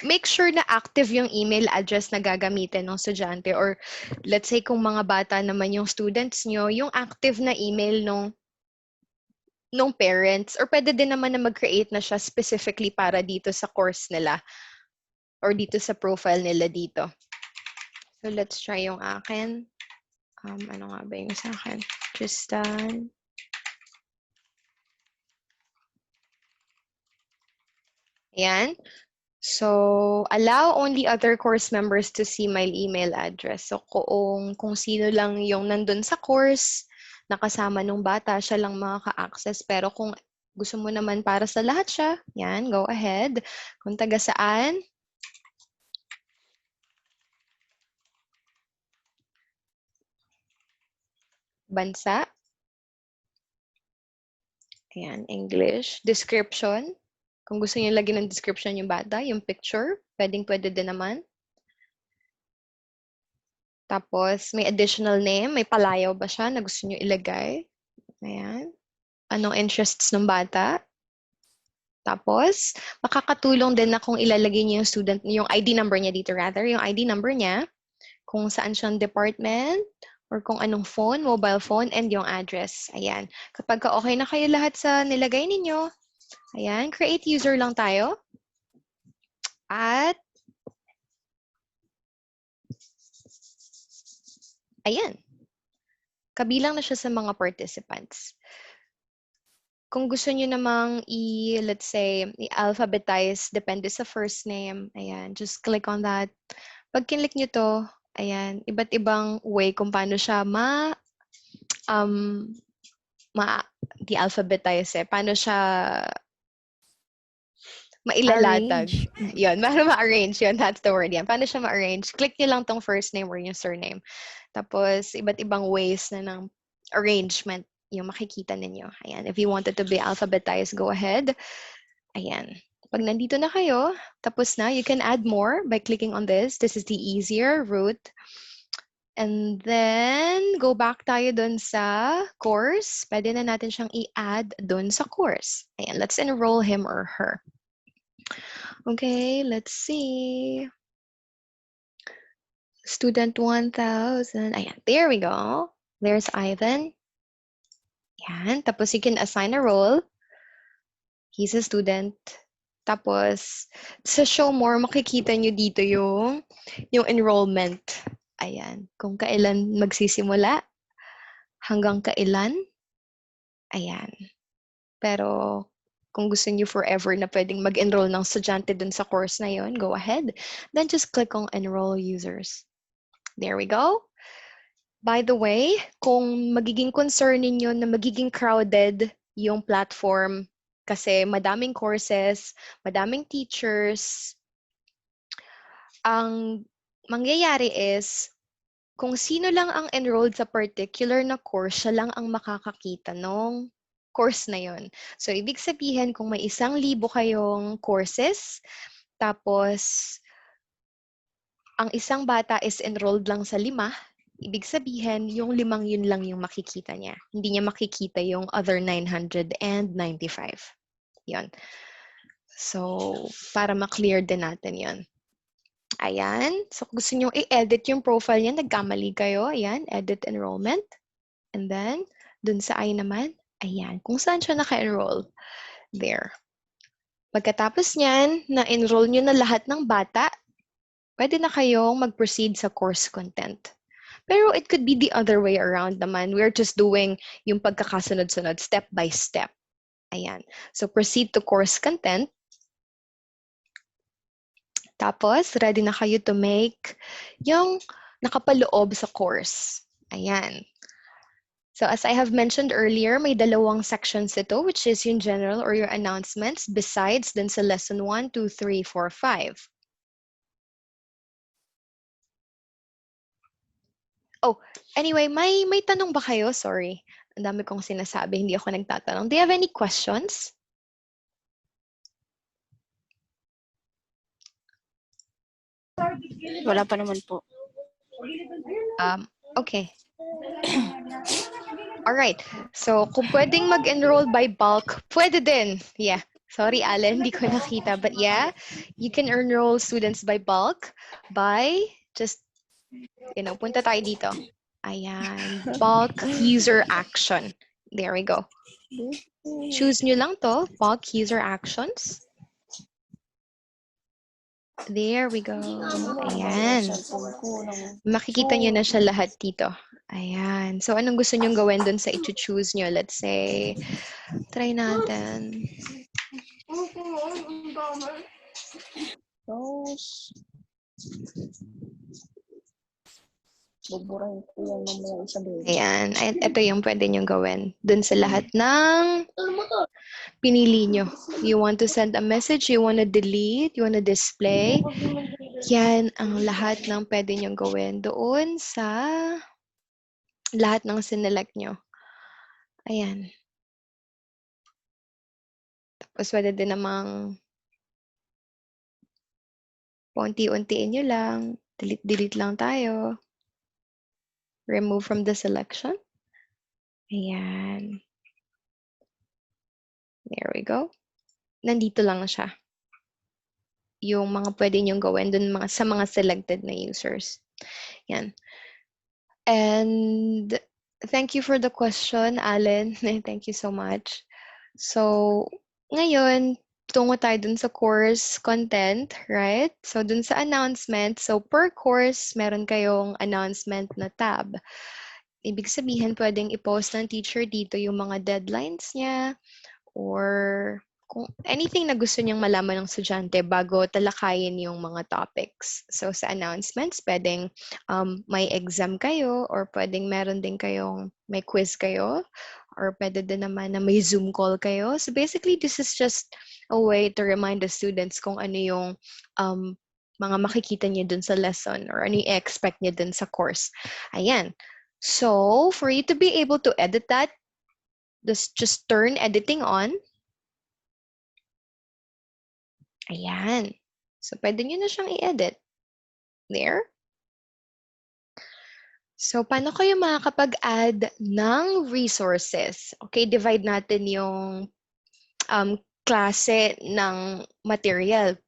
Make sure na active yung email address na gagamitin ng estudyante. Or let's say kung mga bata naman yung students nyo, yung active na email nung parents. Or pwede din naman na mag-create na siya specifically para dito sa course nila or dito sa profile nila dito. So let's try yung akin. Ano nga ba yung sa akin? Tristan. Ayan. So, allow only other course members to see my email address. So, kung sino lang yung nandun sa course, nakasama nung bata, siya lang makaka-access. Pero kung gusto mo naman para sa lahat siya, yan, go ahead. Kung taga saan, bansa, ayan, English, description. Kung gusto niyo lagyan ng description yung bata, yung picture, pwede din naman. Tapos, may additional name, may palayaw ba siya na gusto niyo ilagay? Ayan. Anong interests ng bata? Tapos, makakatulong din na kung ilalagay niyo yung student, yung ID number niya dito rather, yung ID number niya, kung saan siyang department, or kung anong phone, mobile phone, and yung address. Ayan. Kapag okay na kayo lahat sa nilagay ninyo, ayan, create user lang tayo. At, ayan. Kabilang na siya sa mga participants. Kung gusto niyo namang let's say, i-alphabetize, depende sa first name, ayan, just click on that. Pag kinlik nyo to, ayan, iba't ibang way kung paano siya di-alphabetize paano siya mailalatag. Arrange. Yun, paano ma-arrange yun, that's the word yan. Paano siya ma-arrange? Click nyo lang tong first name or yung surname. Tapos, iba't ibang ways na ng arrangement yung makikita ninyo. Ayan, if you wanted to be alphabetized, go ahead. Ayan. Pag nandito na kayo, tapos na, you can add more by clicking on this. This is the easier route. And then, go back tayo dun sa course. Pwede na natin siyang i-add dun sa course. Ayan, let's enroll him or her. Okay, let's see. Student 1000. Ayan, there we go. There's Ivan. Ayan, tapos you can assign a role. He's a student. Tapos, sa show more, makikita nyo dito yung enrollment. Ayan. Kung kailan magsisimula, hanggang kailan. Ayan. Pero, kung gusto nyo forever na pwedeng mag-enroll ng estudyante dun sa course na yon, go ahead. Then just click on enroll users. There we go. By the way, kung magiging concern ninyo na magiging crowded yung platform, kasi madaming courses, madaming teachers, ang mangyayari is, kung sino lang ang enrolled sa particular na course, siya lang ang makakakita ng course na yon. So, ibig sabihin, kung may 1,000 kayong courses, tapos, ang isang bata is enrolled lang sa 5, ibig sabihin, yung 5 yun lang yung makikita niya. Hindi niya makikita yung other 995. Yun. So, para ma-clear din natin yun. Ayan. So, kung gusto nyo i-edit yung profile niya, nagkamali kayo. Ayan, edit enrollment. And then, dun sa I naman, ayan, kung saan siya naka-enroll. There. Pagkatapos niyan, na-enroll nyo na lahat ng bata, pwede na kayong mag-proceed sa course content. Pero it could be the other way around naman. We're just doing yung pagkakasunod-sunod, step by step. Ayan. So, proceed to course content. Tapos, ready na kayo to make yung nakapaloob sa course. Ayan. So, as I have mentioned earlier, may 2 sections ito, which is yung general or your announcements, besides dun sa lesson 1, 2, 3, 4, 5. Oh, anyway, may tanong ba kayo? Sorry. Ang dami kong sinasabi, hindi ako nagtatanong. Do you have any questions? Wala pa naman po. Okay. Alright. So, kung pwedeng mag-enroll by bulk, pwede din. Yeah. Sorry, Allen, hindi ko nakita. But yeah, you can enroll students by bulk by just, punta tayo dito. Ayan. Bulk user action. There we go. Choose nyo lang to, fog, keys, or actions. There we go. Ayan. Makikita nyo na siya lahat dito. Ayan. So, anong gusto nyong gawin dun sa i-choose nyo? Let's say, try natin. Ayan. Ito yung pwede nyong gawin dun sa lahat ng pinili nyo. You want to send a message, you want to delete, you want to display. Yan ang lahat ng pwede nyong gawin doon sa lahat ng sinelect nyo. Ayan. Tapos pwede din namang paunti-untiin nyo lang. Delete lang tayo. Remove from the selection. Ayan. There we go. Nandito lang siya. Yung mga pwede nyong gawin dun sa mga selected na users. Yan. And thank you for the question, Allen. Thank you so much. So, ngayon, tungo tayo dun sa course content, right? So, dun sa announcement, so per course, meron kayong announcement na tab. Ibig sabihin, pwedeng i-post ng teacher dito yung mga deadlines niya or kung anything na gusto niyang malaman ng estudyante bago talakayin yung mga topics. So, sa announcements, pwedeng may exam kayo or pwedeng meron din kayong may quiz kayo or pwede din naman na may Zoom call kayo. So, basically, this is just a way to remind the students kung ano yung mga makikita niyo dun sa lesson or ano yung expect niyo dun sa course. Ayan. So, for you to be able to edit that, just turn editing on. Ayan. So, pwede nyo na siyang i-edit. There. So, paano kayo makakapag-add ng resources? Okay, divide natin yung klase ng material.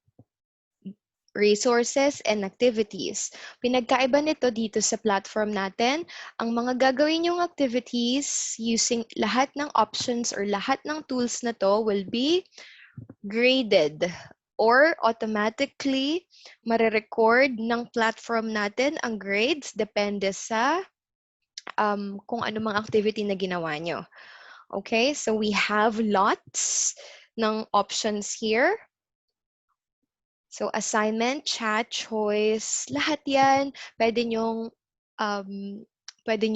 Resources and activities. Pinagkaiba nito dito sa platform natin, ang mga gagawin yung activities using lahat ng options or lahat ng tools na to will be graded or automatically marirecord ng platform natin ang grades depende sa kung ano mga activity na ginawa nyo. Okay, so we have lots ng options here. So assignment, chat, choice, lahat yan, pwede nyo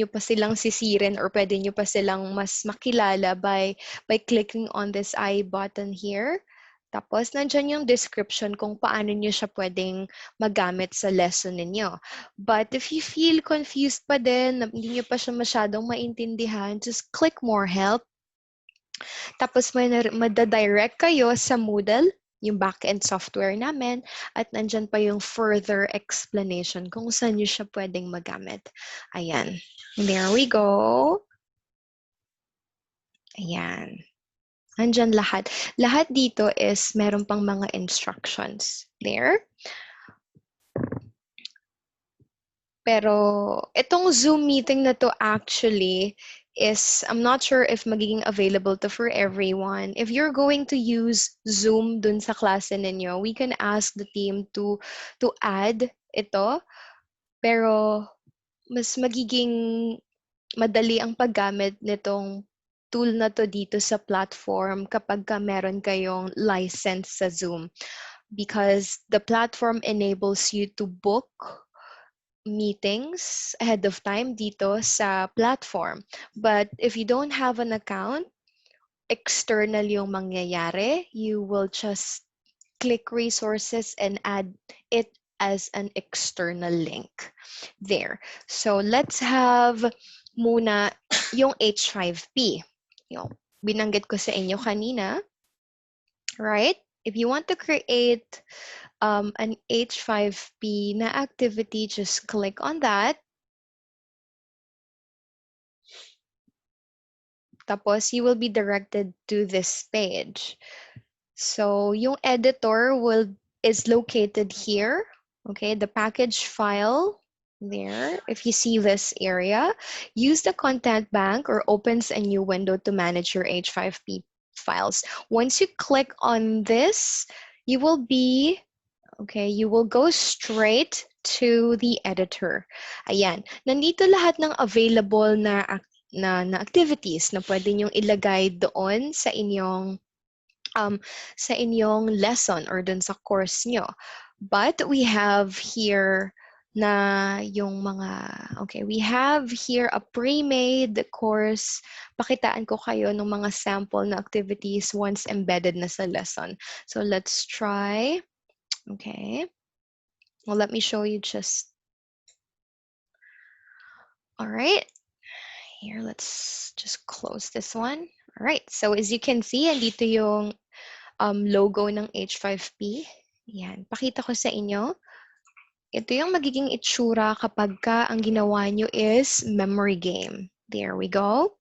pa silang sisirin or pwede nyo pa silang mas makilala by clicking on this I button here. Tapos, nandyan yung description kung paano nyo siya pwedeng magamit sa lesson ninyo. But if you feel confused pa din, hindi nyo pa siya masyadong maintindihan, just click more help. Tapos, madadirect kayo sa Moodle, yung back-end software namin, at nandyan pa yung further explanation kung saan nyo siya pwedeng magamit. Ayan. There we go. Ayan. Nandyan lahat. Lahat dito is meron pang mga instructions. There. Pero itong Zoom meeting na to actually is, I'm not sure if magiging available to for everyone. If you're going to use Zoom dun sa klase ninyo, we can ask the team to add ito. Pero mas magiging madali ang paggamit nitong tool na to dito sa platform kapag meron kayong license sa Zoom. Because the platform enables you to book meetings ahead of time dito sa platform. But if you don't have an account, external yung mangyayari. You will just click resources and add it as an external link. There. So let's have muna yung H5P. Yung binanggit ko sa inyo kanina. Right? If you want to create an H5P na activity, just click on that. Tapos, you will be directed to this page. So, yung editor is located here. Okay, the package file There, if you see this area, use the content bank or opens a new window to manage your H5P files. Once you click on this, you will be, okay, you will go straight to the editor. Ayan, nandito lahat ng available na activities na pwede nyong ilagay doon sa inyong lesson or dun sa course nyo. But we have here na yung mga, okay, we have here a pre-made course. Pakitaan ko kayo ng mga sample na activities once embedded na sa lesson. So let's try. Okay. Well, let me show you just. All right. Here, let's just close this one. All right. So as you can see, andito yung logo ng H5P. Yan. Pakita ko sa inyo. Ito yung magiging itsura kapag ka ang ginawa nyo is memory game. There we go.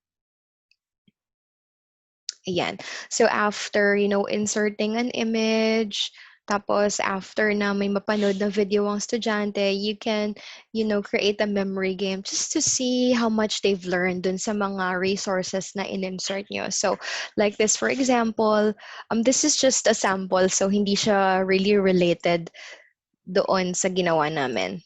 Ayan. So after, inserting an image, tapos after na may mapanood na video ang estudyante, you can, create a memory game just to see how much they've learned dun sa mga resources na in-insert nyo. So like this, for example, this is just a sample, so hindi siya really related doon sa ginawa namin.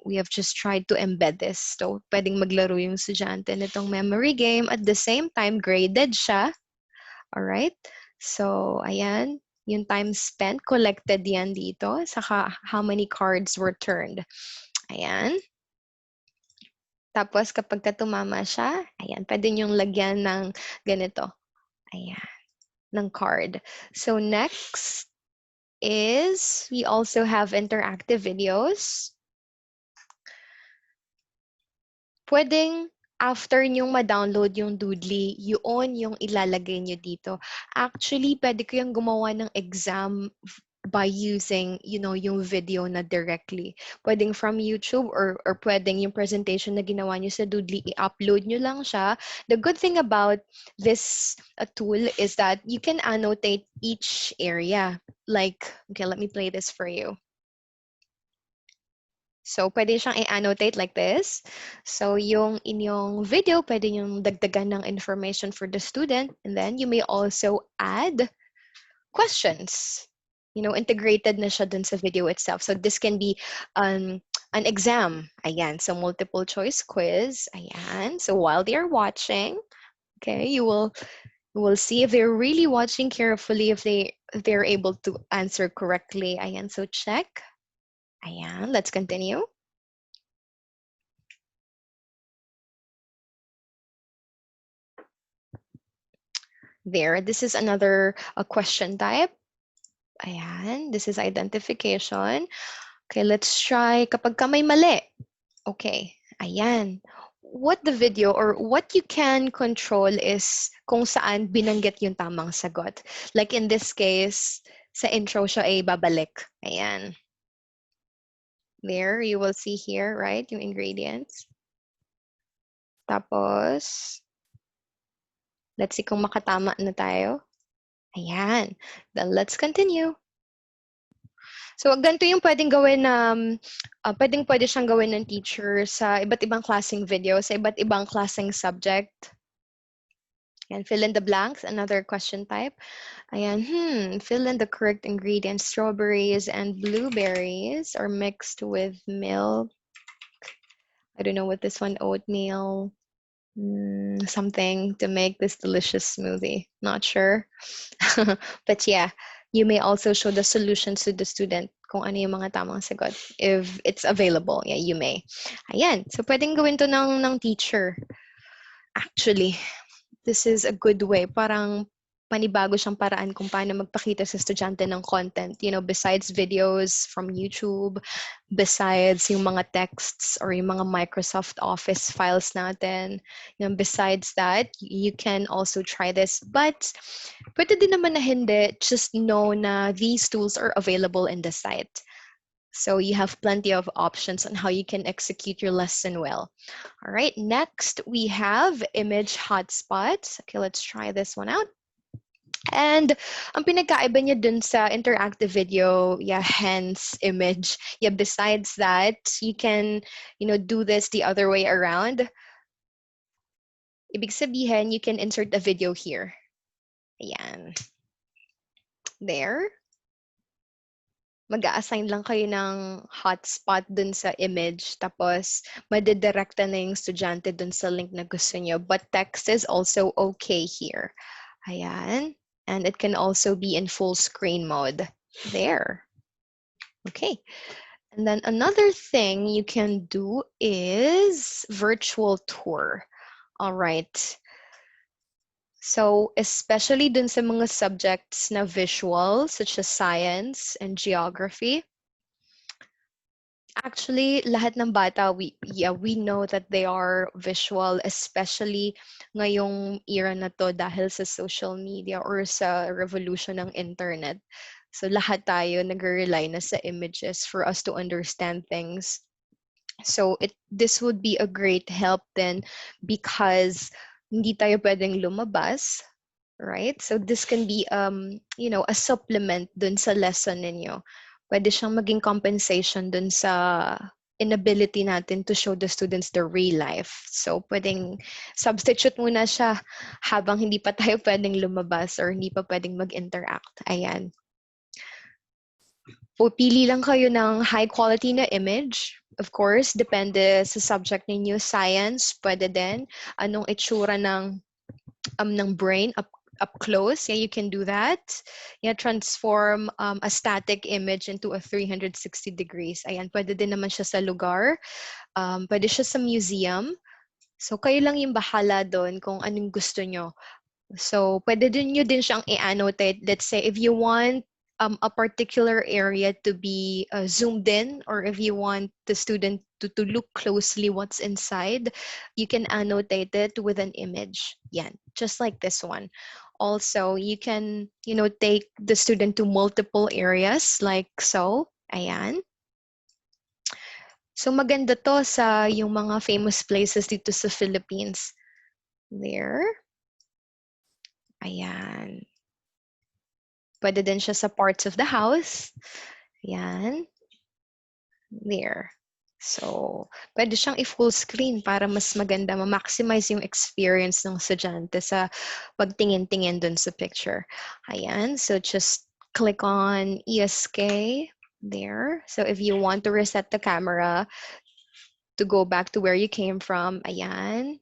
We have just tried to embed this. So, pwedeng maglaro yung estudyante nitong memory game. At the same time, graded siya. Alright? So, ayan. Yung time spent, collected yan dito. Saka, how many cards were turned. Ayan. Tapos, kapag tumama siya, ayan, pwede nyong lagyan ng ganito. Ayan. Ng card. So, next is, we also have interactive videos. Pwedeng after nyong ma-download yung Doodly, yun yung ilalagay nyo dito. Actually, pwede ko yung gumawa ng exam by using, yung video na directly. Pwedeng from YouTube or pwedeng yung presentation na ginawa nyo sa Doodly, i-upload nyo lang siya. The good thing about this tool is that you can annotate each area. Like, okay, let me play this for you. So, pwede siyang i-annotate like this. So, yung inyong video, pwede yung dagdagan ng information for the student. And then, you may also add questions. Integrated na siya dun sa video itself. So, this can be an exam. Ayan. So, multiple choice quiz. Ayan. So, while they're watching, okay, you will see if they're really watching carefully, if they're able to answer correctly. Ayan. So, check. Ayan, let's continue. There, this is another question type. Ayan, this is identification. Okay, let's try kapag ka may mali. Okay, ayan. What the video or what you can control is kung saan binanggit yung tamang sagot. Like in this case, sa intro siya ay babalik. Ayan. There, you will see here, right, yung ingredients. Tapos, let's see kung makatama na tayo. Ayan. Then let's continue. So, ganito yung pwedeng gawin pwede siyang gawin ng teacher sa iba't ibang klaseng video, sa iba't ibang klaseng subject. And fill in the blanks, another question type. Ayan, fill in the correct ingredients. Strawberries and blueberries are mixed with milk. I don't know what this one, oatmeal, something to make this delicious smoothie. Not sure. But yeah, you may also show the solutions to the student kung ano yung mga tamang sagot. If it's available, yeah, you may. Ayan, so pwedeng gawin to ng teacher. Actually, this is a good way. Parang panibago siyang paraan kung paano magpakita sa estudyante ng content. Besides videos from YouTube, besides yung mga texts or yung mga Microsoft Office files natin. Besides that, you can also try this. But pwede din naman na hindi, just know na these tools are available in the site. So you have plenty of options on how you can execute your lesson well. All right, next we have image hotspots. Okay, let's try this one out. And ang pinagkaiba niya dun sa interactive video, yeah, hence image. Yeah, besides that, you can, do this the other way around. Ibig sabihin, you can insert a video here. Ayan. There. Mag-a-assign lang kayo ng hotspot dun sa image. Tapos, madidirekta na yung estudyante dun sa link na gusto nyo. But text is also okay here. Ayan. And it can also be in full screen mode. There. Okay. And then another thing you can do is virtual tour. All right. So, especially dun sa mga subjects na visual, such as science and geography, actually, lahat ng bata, we know that they are visual, especially ngayong era na to dahil sa social media or sa revolution ng internet. So, lahat tayo nag-rely na sa images for us to understand things. So, this would be a great help then because hindi tayo pwedeng lumabas, right? So this can be a supplement dun sa lesson ninyo. Pwede siyang maging compensation dun sa inability natin to show the students the real life. So pwedeng substitute muna siya habang hindi pa tayo pwedeng lumabas or hindi pa pwedeng mag-interact. Ayan. O pili lang kayo ng high quality na image. Of course, depende sa subject ninyo. Science, pwede din. Anong itsura ng brain up close. Yeah, you can do that. Yeah, transform a static image into a 360 degrees. Ayan, pwede din naman siya sa lugar. Pwede siya sa museum. So, kayo lang yung bahala doon kung anong gusto nyo. So, pwede din nyo din siyang i-annotate. Let's say, if you want a particular area to be zoomed in, or if you want the student to look closely what's inside, you can annotate it with an image. Yan, just like this one. Also, you can, take the student to multiple areas like so. Ayan. So, maganda to sa yung mga famous places dito sa Philippines. There. Ayan. Pwede din siya sa parts of the house. Ayan. There. So, pwede siyang i-full screen para mas maganda, ma-maximize yung experience ng estudyante sa pagtingin-tingin dun sa picture. Ayan. So, just click on ASCI. There. So, if you want to reset the camera to go back to where you came from, ayan.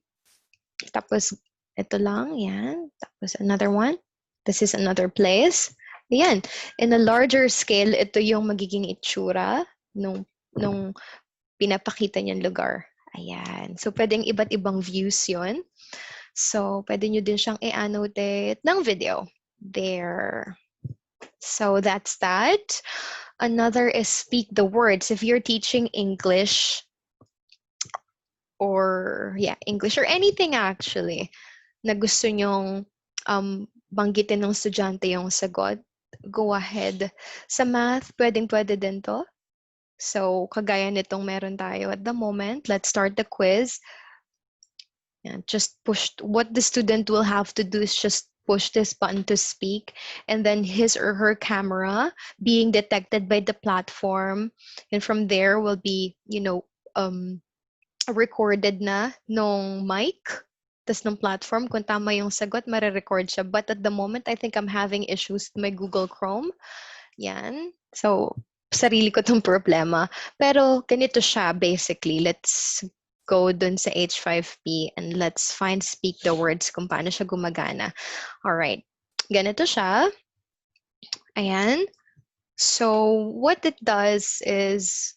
Tapos, ito lang. Ayan. Tapos, another one. This is another place. Ayan. In a larger scale, ito yung magiging itsura nung pinapakita niyang lugar. Ayan. So, pwedeng iba't ibang views yon. So, pwede nyo din siyang i-annotate ng video. There. So, that's that. Another is speak the words. If you're teaching English, English or anything actually, na gusto nyong banggitin ng estudyante yung sagot, go ahead. Sa math, pwedeng-pwede din to. So, kagaya nitong meron tayo at the moment, let's start the quiz. And just what the student will have to do is just push this button to speak, and then his or her camera being detected by the platform. And from there will be, recorded na nung mic, tas ng platform, kung tama yung sagot, marirecord siya. But at the moment, I think I'm having issues with my Google Chrome. Yan. So, sarili ko tong problema. Pero, ganito siya, basically. Let's go dun sa H5P and let's find speak the words kung paano siya gumagana. Alright. Ganito siya. Ayan. So, what it does is,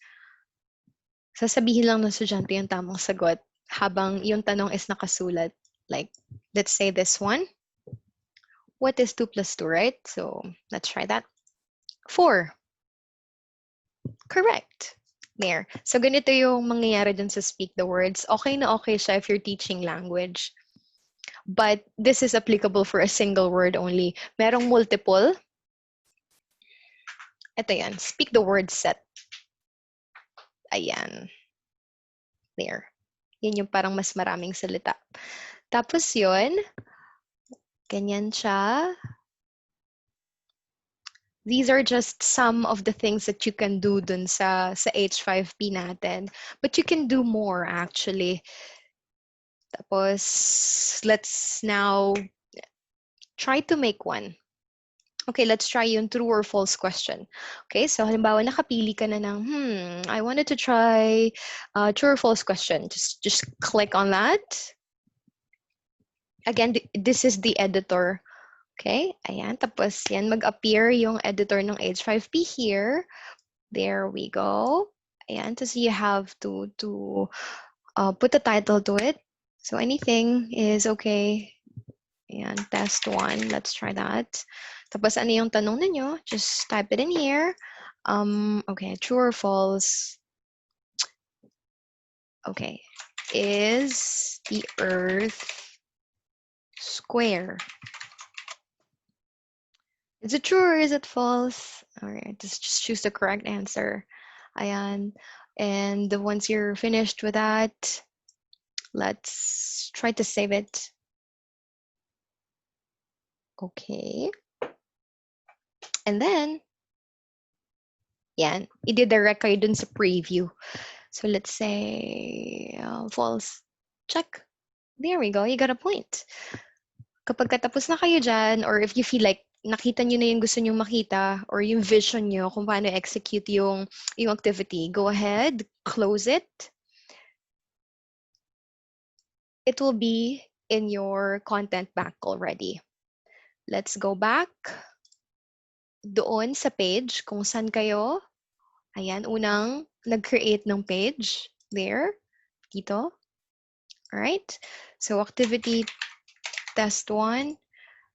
sasabihin lang ng estudyante yung tamang sagot habang yung tanong is nakasulat. Like, let's say this one. What is 2 plus 2, right? So, let's try that. 4. Correct. There. So, ganito yung mangyayari dun sa speak the words. Okay na okay siya if you're teaching language. But this is applicable for a single word only. Merong multiple. Ito yan. Speak the word set. Ayan. There. Yun yung parang mas maraming salita. Tapos yun, ganyan siya. These are just some of the things that you can do dun sa H5P natin. But you can do more actually. Tapos, let's now try to make one. Okay, let's try yung true or false question. Okay, so halimbawa nakapili ka na ng, I wanted to try true or false question. Just click on that. Again, this is the editor. Okay, ayan. Tapos yan, mag-appear yung editor ng H5P here. There we go. Ayan, so you have to put a title to it. So anything is okay. Ayan, test 1. Let's try that. Tapos ano yung tanong ninyo? Just type it in here. Okay, true or false? Okay, is the Earth square? Is it true or is it false? All right, just choose the correct answer. Ayan, and once you're finished with that, let's try to save it. Okay. And then, yan, i-direct kayo dun sa preview. So let's say false. Check. There we go. You got a point. Kapag katapos na kayo dyan, or if you feel like nakita nyo na yung gusto nyo makita, or yung vision nyo kung paano execute yung activity, go ahead, close it. It will be in your content bank already. Let's go back doon sa page kung saan kayo. Ayan, unang nag-create ng page. There. Dito. Alright. So, activity test 1.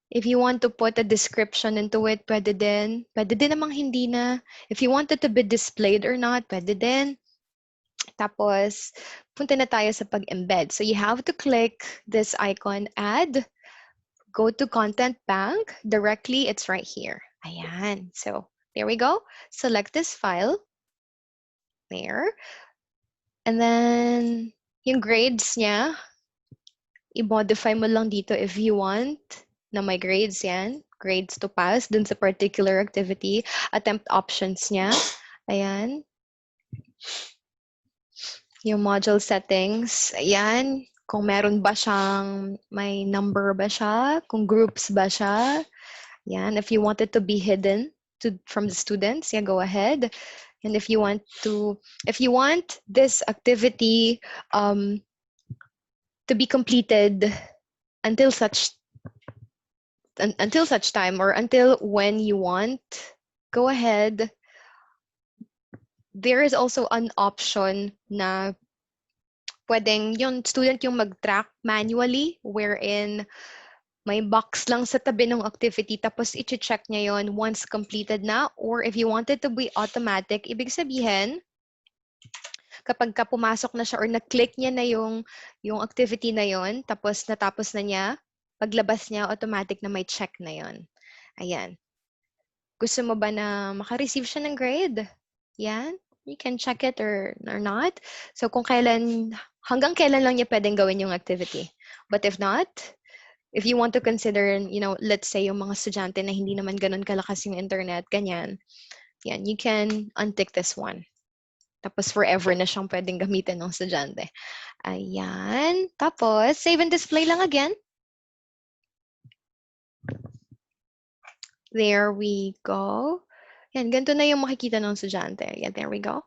If you want to put a description into it, pwede din. Pwede din namang hindi na. If you want it to be displayed or not, pwede din. Tapos, punta na tayo sa pag-embed. So, you have to click this icon, add. Go to content bank. Directly, it's right here. Ayan. So, there we go. Select this file. There. And then, yung grades niya, i-modify mo lang dito if you want na may grades yan. Grades to pass dun sa particular activity. Attempt options niya. Ayan. Yung module settings. Ayan. Kung meron ba siyang, may number ba siya? Kung groups ba siya? Ayan. If you want it to be hidden from the students, yeah, go ahead. And if you want this activity to be completed until such time or until when you want, go ahead. There is also an option na pwedeng yung student yung mag-track manually, wherein may box lang sa tabi ng activity, tapos i-check niya yon once completed na. Or if you want it to be automatic, ibig sabihin, kapag ka pumasok na siya or na-click niya na yung activity na yon, tapos natapos na niya, paglabas niya, automatic na may check na yon. Ayan. Gusto mo ba na maka-receive siya ng grade? Yan. You can check it or not. So kung hanggang kailan lang niya pwedeng gawin yung activity. But if not, if you want to consider, let's say yung mga estudyante na hindi naman ganun kalakas yung internet, ganyan, yan, you can untick this one. Tapos forever na siyang pwedeng gamitin ng estudyante. Ayan. Tapos, save and display lang again. There we go. Yan, ganito na yung makikita ng estudyante. Yeah, there we go.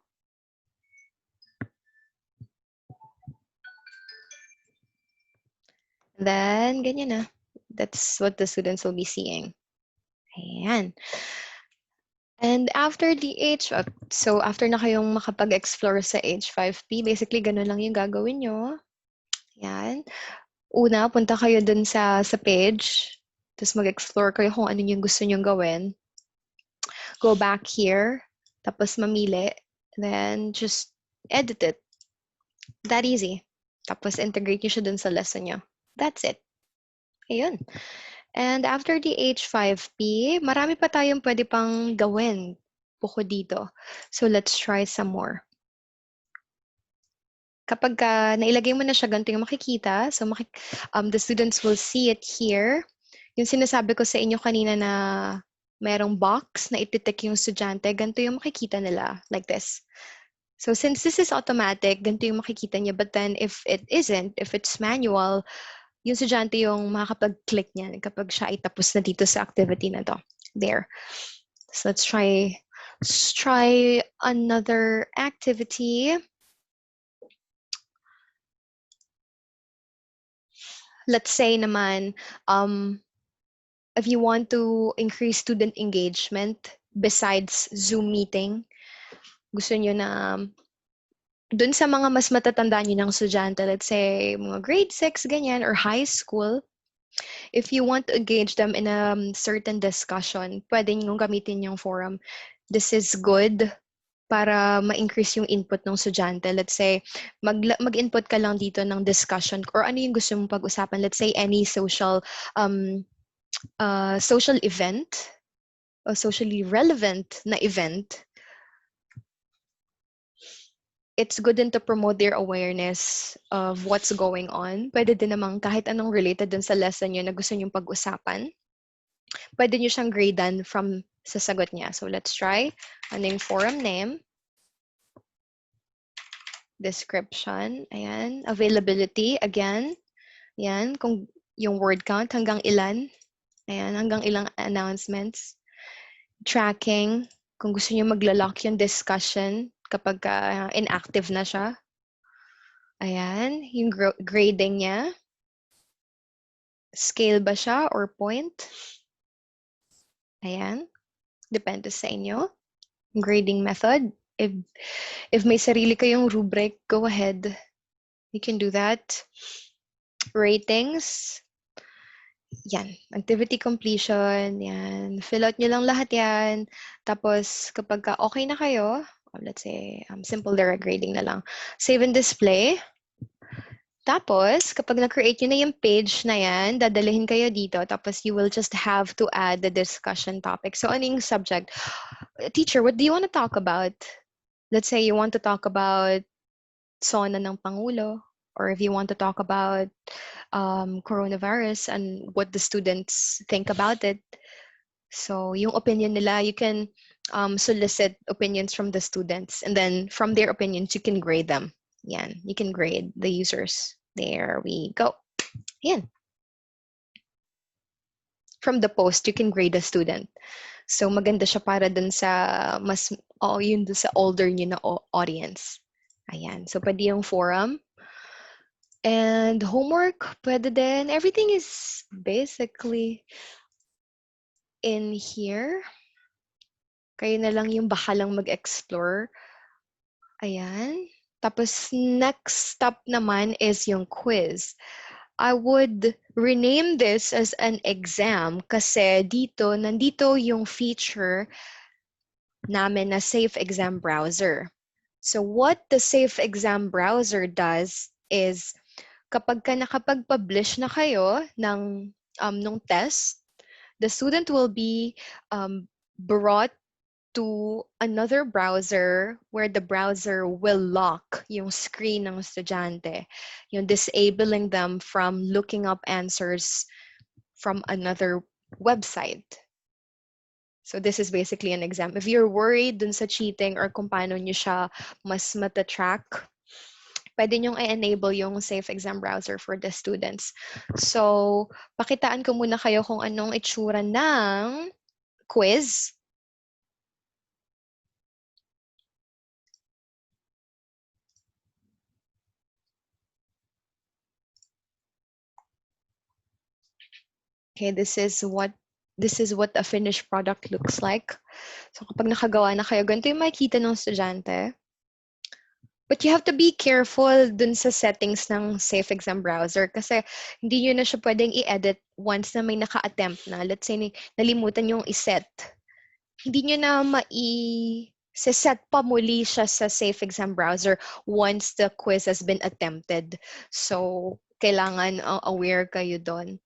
Then, ganyan na. That's what the students will be seeing. Ayan. And after the so after na kayong makapag-explore sa H5P, basically ganun lang yung gagawin nyo. Yan. Una, punta kayo dun sa page. Tapos mag-explore kayo kung ano yung gusto nyong gawin. Go back here. Tapos mamili. Then just edit it. That easy. Tapos integrate nyo siya dun sa lesson nyo. That's it. Ayun. And after the H5P, marami pa tayong pwede pang gawin bukod dito. So let's try some more. Kapag nailagay mo na siya, ganito yung makikita. So the students will see it here. Yung sinasabi ko sa inyo kanina na merong box na ititik yung estudyante, ganito yung makikita nila, like this. So since this is automatic, ganito yung makikita niya. But then if it isn't, if it's manual, yung estudyante yung makakapag-click niyan kapag siya ay tapos na dito sa activity na to. There. So let's try another activity. Let's say naman, if you want to increase student engagement besides Zoom meeting, gusto nyo na dun sa mga mas matatanda nyo ng estudyante, let's say mga grade 6, ganyan, or high school, if you want to engage them in a certain discussion, pwede nyo gamitin yung forum. This is good para ma-increase yung input ng estudyante. Let's say, mag-input ka lang dito ng discussion or ano yung gusto mong pag-usapan. Let's say, any social event, or socially relevant na event. It's good din to promote their awareness of what's going on. Pwede din namang kahit anong related dun sa lesson nyo na gusto nyong pag-usapan. Pwede nyo siyang gradean from sa sagot niya. So let's try. Ano yung forum name? Description. Ayan. Availability. Again. Ayan. Kung yung word count hanggang ilan. Ayan. Hanggang ilang announcements. Tracking. Kung gusto nyo magla-lock yung discussion kapag inactive na siya. Ayan, yung grading niya. Scale ba siya or point? Ayan, depende sa inyo. Grading method. If may sarili kayong rubric, go ahead. You can do that. Ratings. Yan, activity completion. Yan, fill out nyo lang lahat yan. Tapos kapag okay na kayo, let's say simple direct grading na lang. Save and display. Tapos, kapag na-create nyo na yung page na yan, dadalhin kayo dito. Tapos, you will just have to add the discussion topic. So, ano yung subject? Teacher, what do you want to talk about? Let's say you want to talk about SONA ng Pangulo. Or if you want to talk about coronavirus and what the students think about it. So, yung opinion nila, you can solicit opinions from the students. And then, from their opinions, you can grade them. Yan, you can grade the users. There we go. Yan. From the post, you can grade a student. So maganda siya para dun sa mas yun dun sa older nyo na audience. Ayan. So pwede yung forum. And homework, pwede din. Everything is basically in here. Kayo na lang yung bahalang mag-explore. Ayan. Tapos, next step naman is yung quiz. I would rename this as an exam kasi nandito yung feature namin na Safe Exam Browser. So, what the Safe Exam Browser does is kapag nakapag-publish na kayo nung test, the student will be brought to another browser where the browser will lock yung screen ng estudyante, yung disabling them from looking up answers from another website. So this is basically an exam. If you're worried dun sa cheating or kung paano nyo siya mas matatrack, pwede nyong i-enable yung Safe Exam Browser for the students. So, pakitaan ko muna kayo kung anong itsura ng quiz. Okay, this is what a finished product looks like. So kapag nakagawa na kayo, ganito yung makikita ng estudyante. But you have to be careful dun sa settings ng Safe Exam Browser kasi hindi nyo na siya pwedeng i-edit once na may naka-attempt na. Let's say nalimutan yung i-set. Hindi nyo na set pa muli siya sa Safe Exam Browser once the quiz has been attempted. So, kailangan aware kayo doon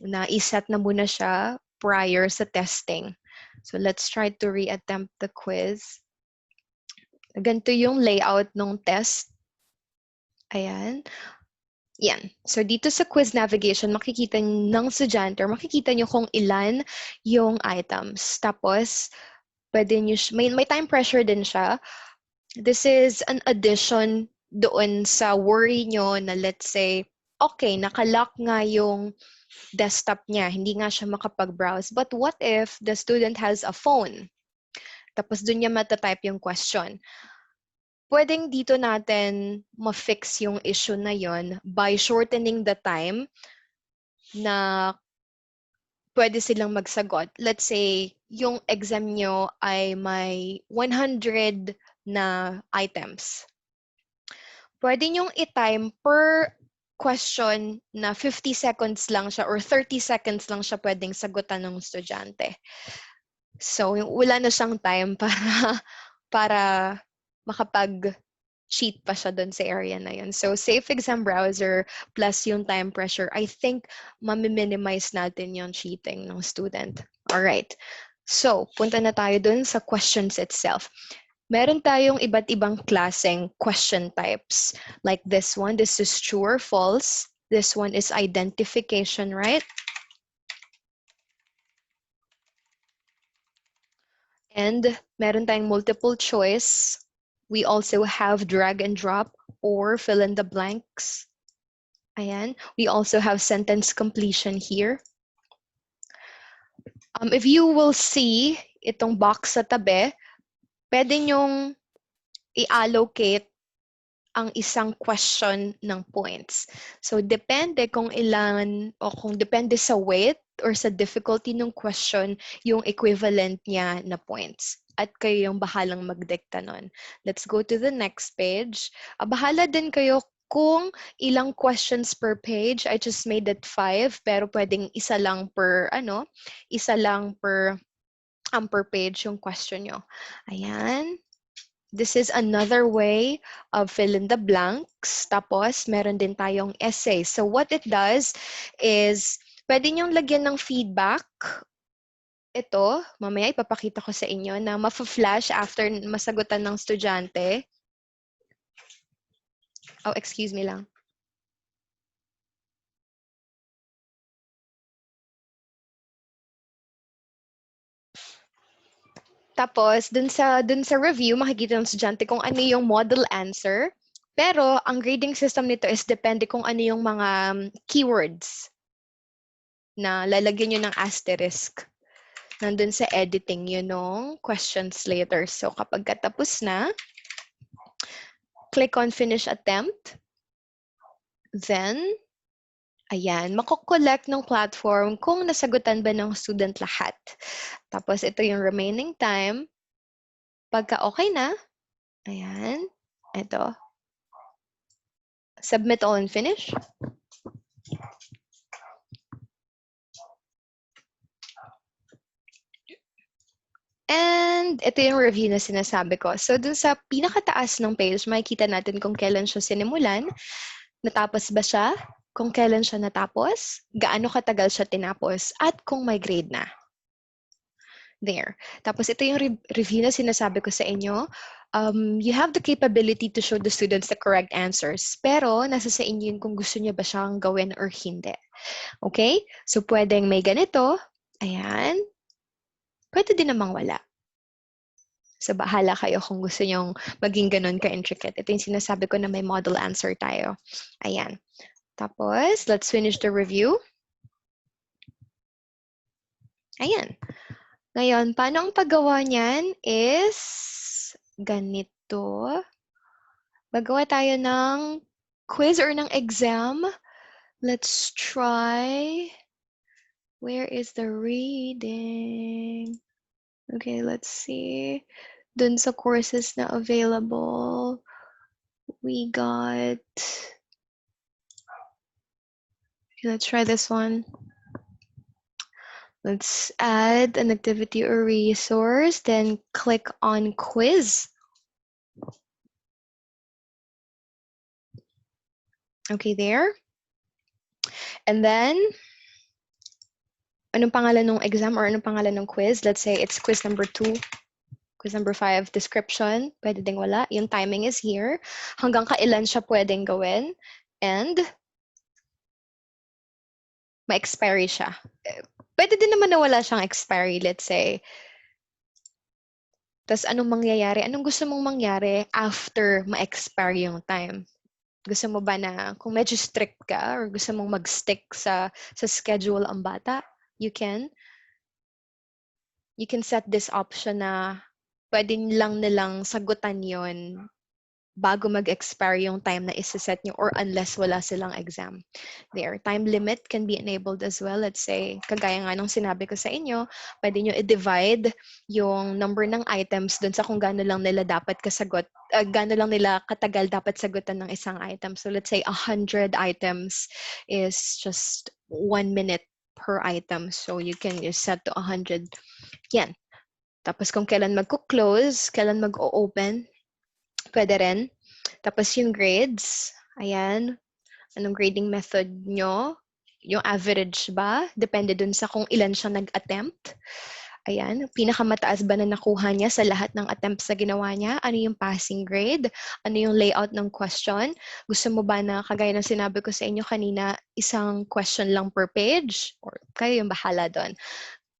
na iset na muna siya prior sa testing. So let's try to reattempt the quiz. Ganito yung layout ng test. Ayan. Yan. So dito sa quiz navigation, makikita ng estudyante or makikita nyo kung ilan yung items. Tapos, pwede nyo, may time pressure din siya. This is an addition doon sa worry nyo na let's say, okay, nakalock nga yung desktop niya, hindi nga siya makapag-browse. But what if the student has a phone? Tapos doon niya matatype yung question. Pwedeng dito natin ma-fix yung issue na yon by shortening the time na pwede silang magsagot. Let's say, yung exam nyo ay may 100 na items. Pwede nyong i-time per question na 50 seconds lang siya or 30 seconds lang siya pwedeng sagutan ng estudyante. So, wala na siyang time para makapag-cheat pa siya doon sa area na yun. So, safe exam browser plus yung time pressure, I think mami-minimize natin yung cheating ng student. Alright. So, punta na tayo doon sa questions itself. Meron tayong iba't ibang klaseng question types. Like this one, this is true or false. This one is identification, right? And meron tayong multiple choice. We also have drag and drop or fill in the blanks. Ayan. We also have sentence completion here. If you will see itong box sa tabi, pwede nyong i-allocate ang isang question ng points. So, depende kung ilan o kung depende sa weight or sa difficulty ng question, yung equivalent niya na points. At kayo yung bahalang magdikta nun. Let's go to the next page. Bahala din kayo kung ilang questions per page. I just made it 5, pero pwedeng isa lang per per page yung question nyo. Ayan. This is another way of fill in the blanks. Tapos, meron din tayong essay. So, what it does is, pwede nyong lagyan ng feedback. Ito, mamaya ipapakita ko sa inyo na ma-flash after masagutan ng estudyante. Oh, excuse me lang. Tapos, dun sa review, makikita ng estudyante kung ano yung model answer. Pero, ang grading system nito is depende kung ano yung mga keywords na lalagyan nyo ng asterisk. Nandun sa editing yun ng questions later. So, kapag katapos na, click on finish attempt. Then, ayan, makokollect ng platform kung nasagutan ba ng student lahat. Tapos, ito yung remaining time. Pagka okay na, ayan, ito. Submit all and finish. And ito yung review na sinasabi ko. So, dun sa pinakataas ng page, makikita natin kung kailan siya sinimulan, natapos ba siya, kung kailan siya natapos, gaano katagal siya tinapos, at kung may grade na. There. Tapos ito yung review na sinasabi ko sa inyo. You have the capability to show the students the correct answers. Pero, nasa sa inyo yun kung gusto niyo ba siyang gawin or hindi. Okay? So, pwedeng may ganito. Ayan. Pwede din namang wala. So, bahala kayo kung gusto nyong maging ganun ka-intricate. Ito yung sinasabi ko na may model answer tayo. Ayan. Tapos, let's finish the review. Ayan. Ngayon, paano ang paggawa niyan is ganito. Magawa tayo ng quiz or ng exam. Let's try. Where is the reading? Okay, let's see. Dun sa courses na available, we got... Okay, let's try this one. Let's add an activity or resource, then click on quiz. Okay, there. And then, anong pangalan ng exam or anong pangalan ng quiz? Let's say it's quiz number 2. Quiz number 5, description. Pwede ding wala. Yung timing is here. Hanggang kailan siya pwedeng gawin. And ma-expiry siya. Pwede din naman na wala siyang expiry, let's say. Tapos anong mangyayari? Anong gusto mong mangyari after ma-expire yung time? Gusto mo ba na kung medyo strict ka or gusto mong mag-stick sa schedule ang bata, you can set this option na pwede lang nilang sagutan yon bago mag-expire yung time na isa-set nyo or unless wala silang exam. There, time limit can be enabled as well. Let's say, kagaya nga nung sinabi ko sa inyo, pwede nyo i-divide yung number ng items dun sa kung gaano lang nila dapat kasagot, gaano lang nila katagal dapat sagutan ng isang item. So let's say 100 items is just 1 minute per item. So you can just set to 100. Yan. Tapos kung kailan magko-close, kailan mag-o-open, pwede rin. Tapos yung grades, ayan, anong grading method nyo? Yung average ba? Depende dun sa kung ilan siya nag-attempt. Ayan, pinakamataas ba na nakuha niya sa lahat ng attempts na ginawa niya? Ano yung passing grade? Ano yung layout ng question? Gusto mo ba na, kagaya ng sinabi ko sa inyo kanina, isang question lang per page? Or kayo yung bahala doon.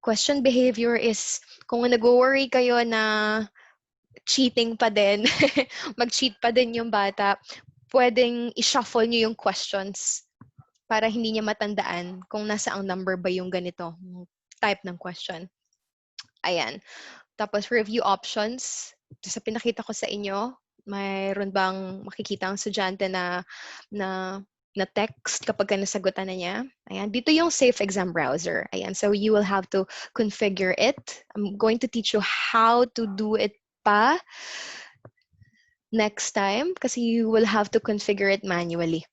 Question behavior is, kung nag-worry kayo na cheating pa din, mag-cheat pa din yung bata, pwedeng i-shuffle nyo yung questions para hindi niya matandaan kung nasa ang number ba yung ganito, type ng question. Ayan. Tapos review options. Sa pinakita ko sa inyo, mayroon bang makikita ang estudyante na text kapag nasagutan na niya. Ayan. Dito yung Safe Exam Browser. Ayan. So you will have to configure it. I'm going to teach you how to do it pa next time kasi you will have to configure it manually.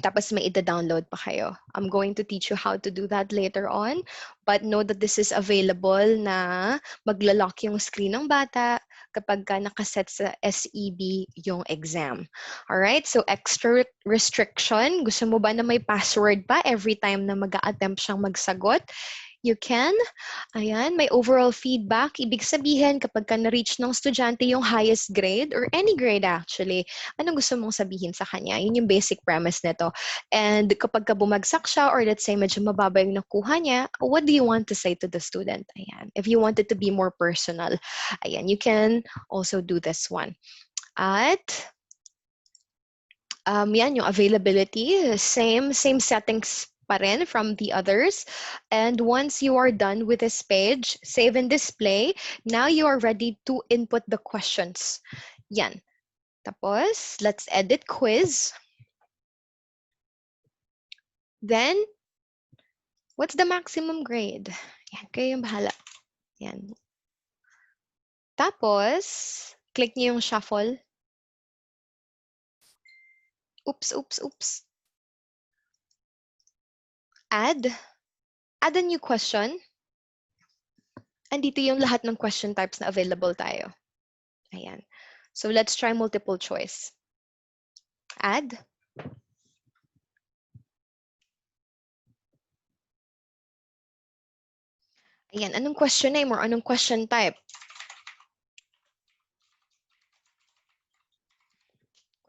Tapos may ida-download pa kayo. I'm going to teach you how to do that later on. But know that this is available na magla-lock yung screen ng bata kapag ka nakaset sa SEB yung exam. Alright? So extra restriction. Gusto mo ba na may password pa every time na mag-a-attempt siyang magsagot? You can. Ayan, may overall feedback. Ibig sabihin, kapag ka na-reach ng estudyante yung highest grade or any grade actually, anong gusto mong sabihin sa kanya? Yun yung basic premise nito. And kapag ka bumagsak siya or let's say medyo mababa yung nakuha niya, what do you want to say to the student? Ayan. If you want it to be more personal, ayan, you can also do this one. At yan, yung availability, same settings pa rin from the others. And once you are done with this page, save and display, now you are ready to input the questions. Yan. Tapos, let's edit quiz. Then, what's the maximum grade? Yan, kayo yung bahala. Yan. Tapos, click niyo yung shuffle. Oops. Add a new question. Andito yung lahat ng question types na available tayo. Ayan. So let's try multiple choice. Add. Ayan. Anong question name or anong question type?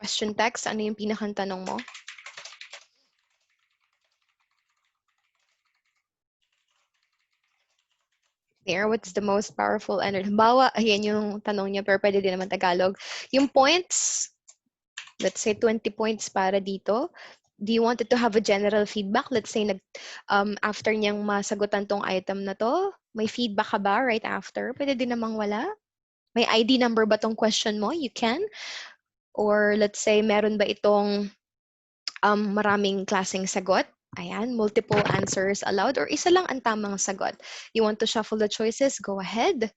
Question text. Ano yung pinakang tanong mo? There, what's the most powerful energy? Halimbawa, ayan yung tanong niya, pero pwede din naman Tagalog. Yung points, let's say 20 points para dito. Do you want it to have a general feedback? Let's say, after niyang masagutan tong item na to, may feedback ka ba right after? Pwede din namang wala. May ID number ba tong question mo? You can. Or let's say, meron ba itong maraming klaseng sagot? Ayan, multiple answers allowed or isa lang ang tamang sagot. You want to shuffle the choices? Go ahead.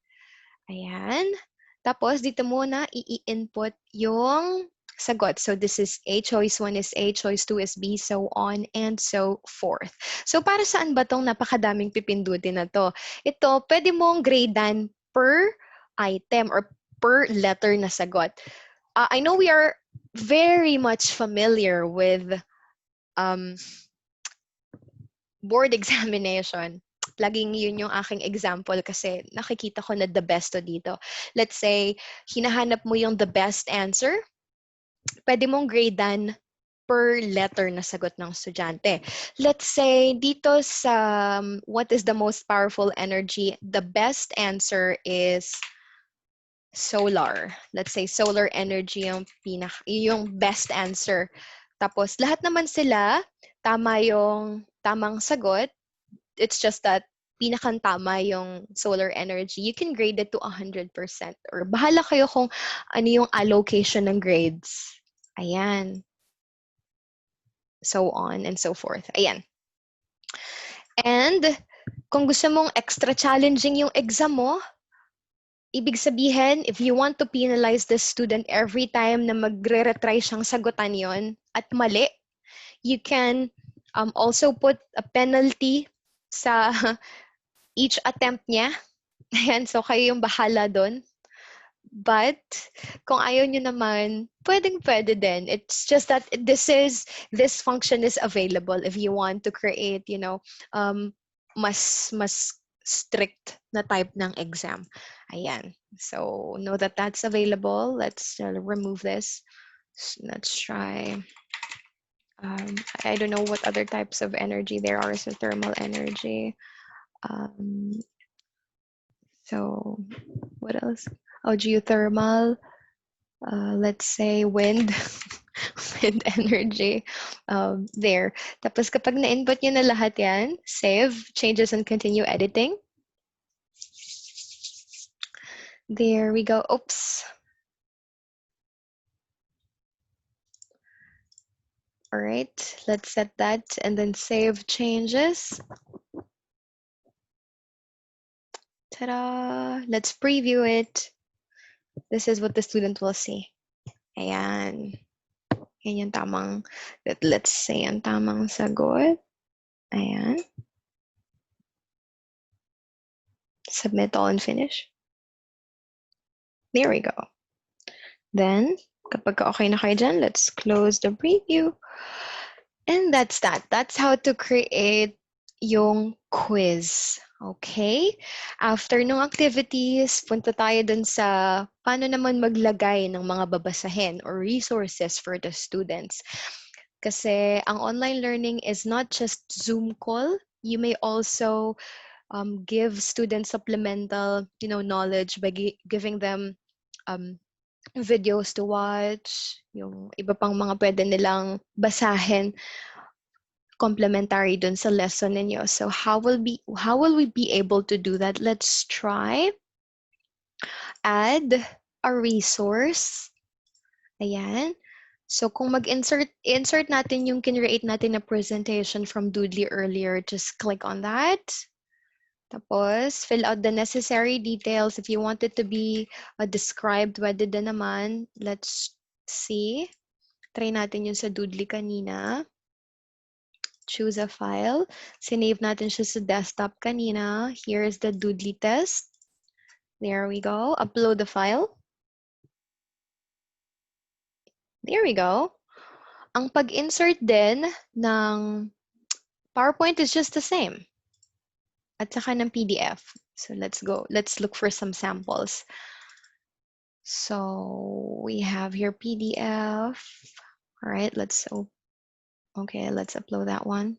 Ayan. Tapos, dito muna i-input yung sagot. So, this is A. Choice 1 is A. Choice 2 is B. So on and so forth. So, para saan ba tong napakadaming pipindutin na to? Ito, pwede mong gradean per item or per letter na sagot. I know we are very much familiar with board examination. Laging yun yung aking example kasi nakikita ko na the best to dito. Let's say, hinahanap mo yung the best answer. Pwede mong gradean per letter na sagot ng estudyante. Let's say dito sa what is the most powerful energy, the best answer is solar. Let's say solar energy yung best answer. Tapos lahat naman sila tama yung tamang sagot. It's just that pinakang tama yung solar energy. You can grade it to 100%, or bahala kayo kung ano yung allocation ng grades. Ayan. So on and so forth. Ayan. And kung gusto mong extra challenging yung exam mo, ibig sabihin, if you want to penalize the student every time na magre-retry siyang sagutan yon at mali, you can also put a penalty sa each attempt niya. Ayan, so kayo yung bahala doon. But kung ayaw nyo naman, pwedeng-pwede din. It's just that this function is available if you want to create, mas strict na type ng exam. Ayan. So know that that's available. Let's remove this. Let's try. I don't know what other types of energy there are. So thermal energy. So what else? Oh, geothermal. Let's say wind. Wind energy. There. Tapos kapag na-input nyo na lahat yan, save, changes, and continue editing. There we go. Oops. All right, let's set that and then save changes. Ta-da! Let's preview it. This is what the student will see. Ayan. Yan yung tamang, let's say, ang tamang sagot. Ayan. Submit all and finish. There we go. Then, kapag okay na kayo dyan, let's close the preview. And that's that. That's how to create yung quiz. Okay? After nung activities, punta tayo dun sa paano naman maglagay ng mga babasahin or resources for the students. Kasi ang online learning is not just Zoom call. You may also give students supplemental, knowledge by giving them videos to watch, yung iba pang mga pwede nilang basahin complementary dun sa lesson ninyo. So how will we be able to do that? Let's try. Add a resource. Ayan. So kung insert natin yung kinreate natin na presentation from Doodly earlier, just click on that. Tapos, fill out the necessary details. If you want it to be described, pwede din naman. Let's see. Try natin yung sa Doodly kanina. Choose a file. Sinave natin siya sa desktop kanina. Here is the Doodly test. There we go. Upload the file. There we go. Ang pag-insert din ng PowerPoint is just the same. At saka ng PDF. So let's go. Let's look for some samples. So we have here PDF. All right, let's upload that one.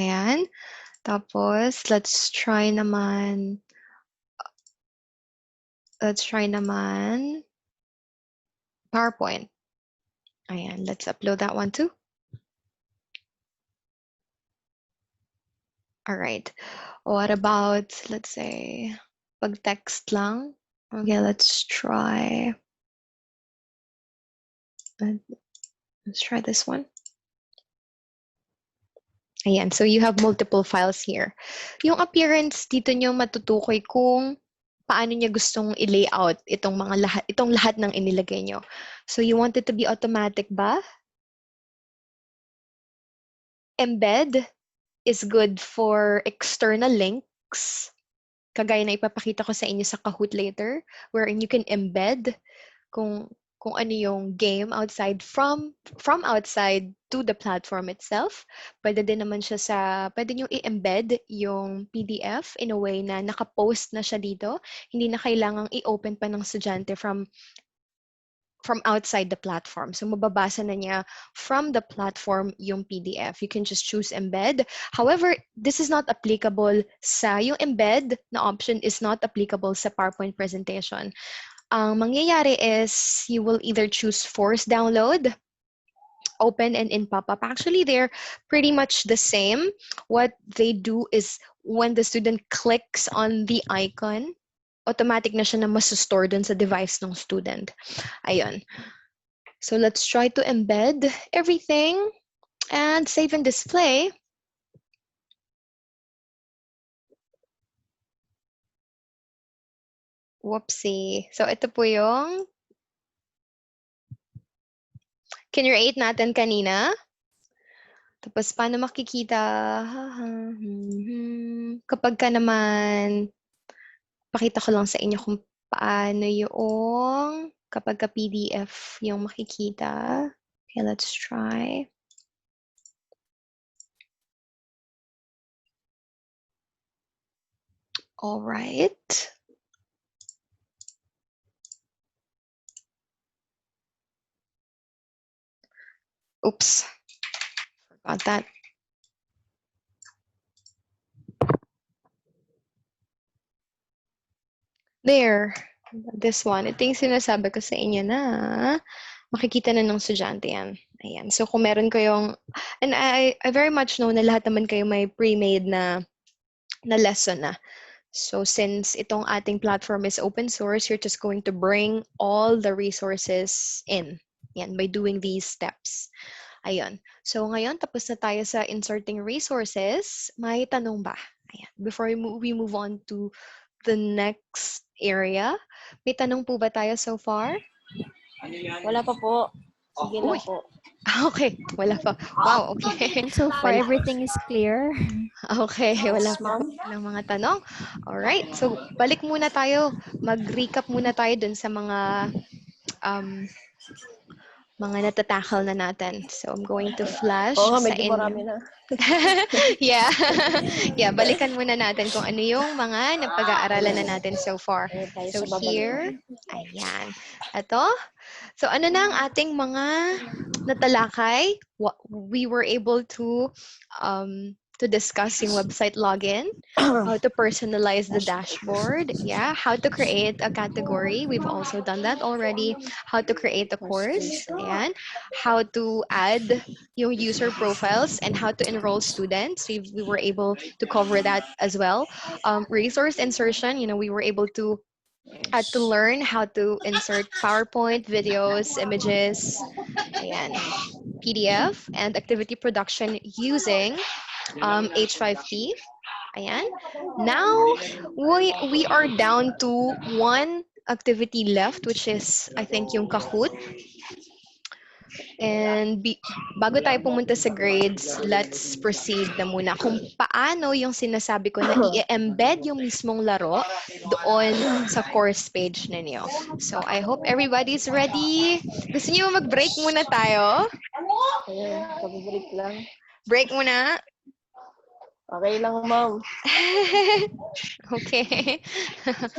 Ayan. Tapos, let's try naman PowerPoint. Ayan, let's upload that one too. All right. What about, let's say, pag text lang? Okay, let's try this one. Ayan, so you have multiple files here. Yung appearance, dito nyo matutukoy kung paano niya gustong i-layout itong lahat ng inilagay nyo. So you want it to be automatic ba? Embed is good for external links. Kagaya na ipapakita ko sa inyo sa Kahoot later, wherein you can embed kung ano yung game outside from outside to the platform itself. Pwede din naman siya pwede nyo i-embed yung PDF in a way na naka-post na siya dito. Hindi na kailangang i-open pa ng estudyante from from outside the platform. So mababasa na niya from the platform yung PDF. You can just choose embed. However, this is not applicable sa yung embed na option is not applicable sa PowerPoint presentation. Ang mangyayari is you will either choose force download, open, and in pop-up. Actually, they're pretty much the same. What they do is when the student clicks on the icon, automatic na siya na masustore dun sa device ng student. Ayun. So let's try to embed everything and save and display. Whoopsie. So ito po yung kinreate natin kanina. Tapos paano makikita? Kapag ka naman, pakita ko lang sa inyo kung paano yung kapag ka PDF yung makikita. Okay, let's try. All right. Oops, forgot that. There, this one. Ito yung sinasabi ko sa inyo na makikita na ng estudyante yan. Ayan. So kung meron kayong, and I very much know na lahat naman kayo may pre-made na lesson na. So since itong ating platform is open source, you're just going to bring all the resources in. Yan, by doing these steps. Ayun. So ngayon, tapos na tayo sa inserting resources. May tanong ba? Ayan. Before we move on to the next area, may tanong po ba tayo so far? Wala pa po. Sige lang po. Okay, wala pa. Wow, okay. And so far, everything is clear. Okay, wala Yes, pa ma'am. ng mga tanong. Alright, so balik muna tayo. Mag-recap muna tayo dun sa mga natatakal na natin. So I'm going to flash Oo nga, sa medyo inyo. marami na. Yeah. Yeah, balikan muna natin kung ano yung mga napag-aaralan na natin so far. Ayun tayo So sa babalik. here, ayan. Ito. So ano na ang ating mga natalakay? We were able to discuss yung website login, how to personalize the dashboard, yeah, how to create a category. We've also done that already. How to create a course, and how to add yung user profiles and how to enroll students. We were able to cover that as well. Resource insertion, we were able to learn how to insert PowerPoint, videos, images, ayan, PDF, and activity production using H5P. Ayan. Now, we are down to one activity left, which is, I think, yung Kahoot. And bago tayo pumunta sa grades, let's proceed na muna kung paano yung sinasabi ko na i-embed yung mismong laro doon sa course page ninyo. So, I hope everybody's ready. Gusto niyo mag-break muna tayo? Ayun, pabibalik lang. Break muna. Okay lang, ma'am. Okay.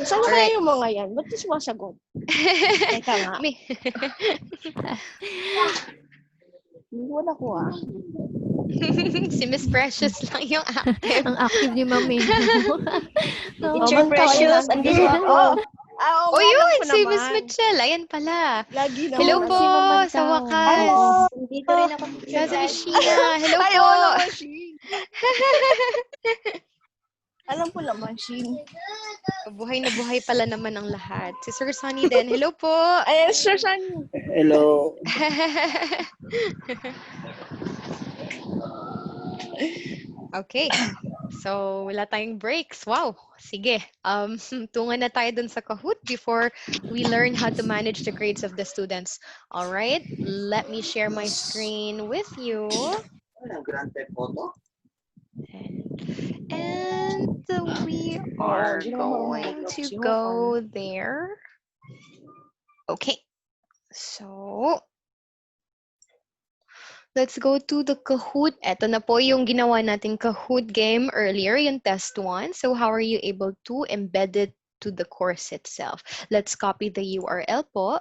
Saan na kaya yung mga yan? Ba't di sumasagot? Teka nga. Wala ko ah. Si Miss Precious lang yung active. Ang active ni Ma'am Mino. It's your precious. Andito ako. Oh, yun, si Miss Michelle. Ayan pala. Lagi na. Hello po, si sa Ma'am wakas. Dito rin ako. Kaya si Miss Sheena. Hello Ay, po. wala machine. Alam ko lang machine. Buhay na buhay pala naman ang lahat. Si Sir Sunny din. Hello po. Ay, Sir Sunny. Hello. Okay. So, wala tayong breaks. Wow. Sige. Tungan na tayo dun sa Kahoot before we learn how to manage the grades of the students. All right. Let me share my screen with you. And we are going to go there. Okay. So, let's go to the Kahoot. Ito na po yung ginawa nating Kahoot game earlier, yung test 1. So how are you able to embed it to the course itself? Let's copy the URL po.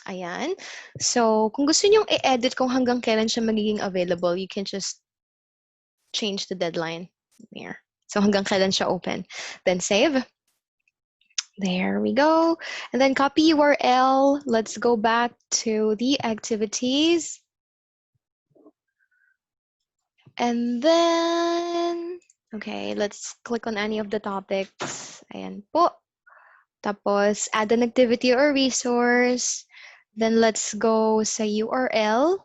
Ayan. So, kung gusto nyong i-edit kung hanggang kailan siya magiging available, you can just change the deadline there. So, hanggang kailan siya open. Then save. There we go. And then copy URL. Let's go back to the activities. And then, okay, let's click on any of the topics. Ayan po. Tapos, add an activity or resource. Then let's go sa URL.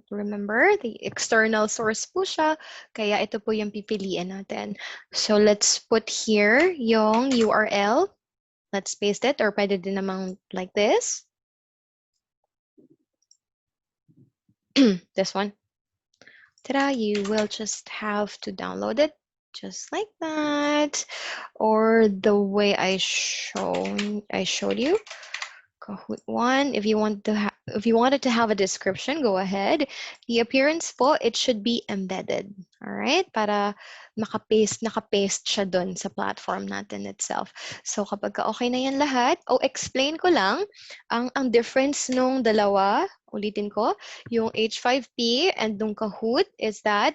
Remember, the external source po siya. Kaya ito po yung pipiliin natin. So let's put here yung URL. Let's paste it, or pwede din namang like this. This one. Ta-da, you will just have to download it just like that, or the way I showed you. Kahoot one. If you wanted to have a description, go ahead. The appearance po, it should be embedded. All right? Para nakapaste siya dun sa platform natin itself. So kapag okay na yan lahat, explain ko lang ang difference nung dalawa. Ulitin ko, yung H5P and nung Kahoot is that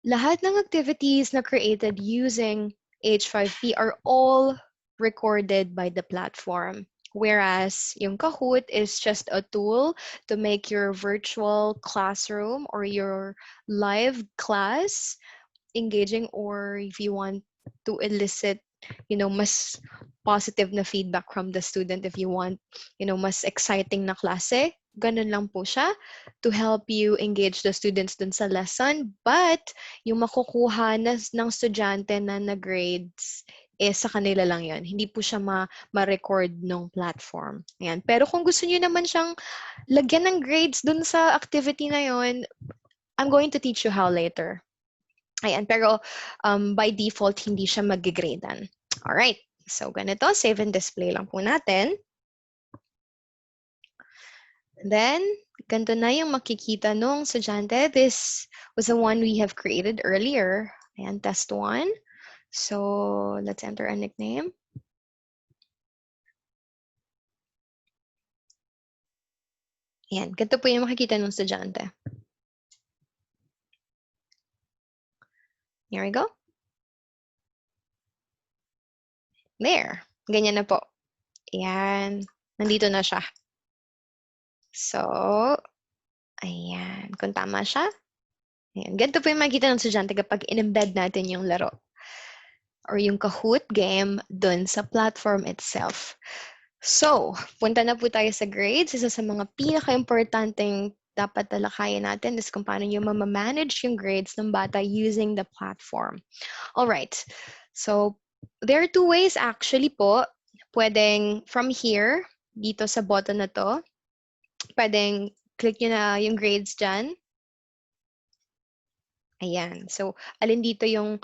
lahat ng activities na created using H5P are all recorded by the platform. Whereas yung Kahoot is just a tool to make your virtual classroom or your live class engaging, or if you want to elicit, mas positive na feedback from the student, if you want, mas exciting na klase, ganun lang po siya to help you engage the students dun sa lesson. But yung makukuha ng estudyante na grades, sa kanila lang yon. Hindi po siya ma-record ng platform. Ayan. Pero kung gusto niyo naman siyang lagyan ng grades dun sa activity na yon, I'm going to teach you how later. Ayan, pero by default, hindi siya mag-gradean. Alright, so ganito, save and display lang po natin. Then, ganito na yung makikita nung estudyante. This was the one we have created earlier. Ayan, test 1. So, let's enter a nickname. Ayan, ganito po yung makikita nung estudyante. Here we go. There. Ganyan na po. Ayan. Nandito na siya. So, ayan. Kung tama siya. Ayan. Ganito po yung makikita ng estudyante kapag in-embed natin yung laro or yung Kahoot game dun sa platform itself. So, punta na po tayo sa grades. Isa sa mga pinaka-importanting dapat talakayan natin is kung paano nyo mamamanage yung grades ng bata using the platform. Alright. So, there are two ways actually po. Pwedeng from here, dito sa button na to, pwedeng click nyo na yung grades dyan. Ayan. So, alin dito yung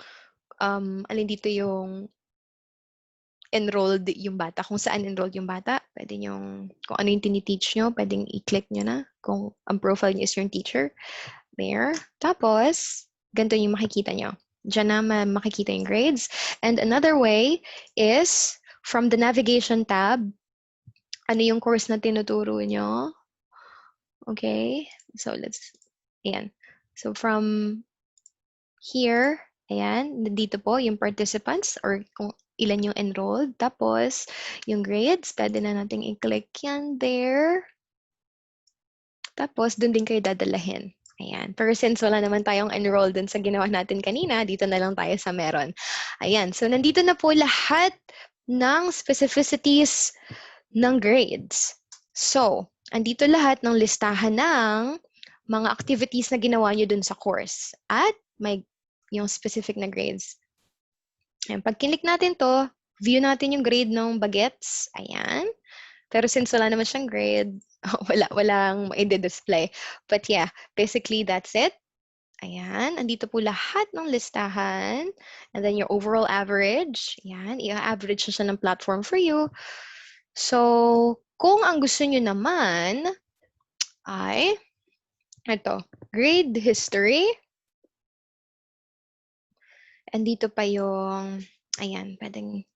enrolled yung bata, kung saan enrolled yung bata, pwede nyong, kung ano yung tiniteach nyo, pwedeng i-click nyo na kung ang profile nyo is yung teacher. There. Tapos, ganito yung makikita nyo. Diyan na makikita yung grades. And another way is from the navigation tab, ano yung course na tinuturo nyo. Okay? So, ayan. So, from here, ayan, dito po yung participants or kung ilan yung enrolled. Tapos, yung grades, pwede na nating i-click yan there. Tapos, dun din kayo dadalahin. Ayan. Pero since wala naman tayong enrolled dun sa ginawa natin kanina, dito na lang tayo sa meron. Ayan. So, nandito na po lahat ng specificities ng grades. So, andito lahat ng listahan ng mga activities na ginawa nyo dun sa course. At may yung specific na grades. Ayan. Pag kinlik natin to, view natin yung grade ng bagets. Ayan. Pero since wala naman siyang grade, walang i-display. But yeah, basically that's it. Ayan, andito po lahat ng listahan. And then your overall average. Ayan, i-average siya ng platform for you. So, kung ang gusto nyo naman ay, ito, grade history. Andito pa yung, ayan, pwedeng,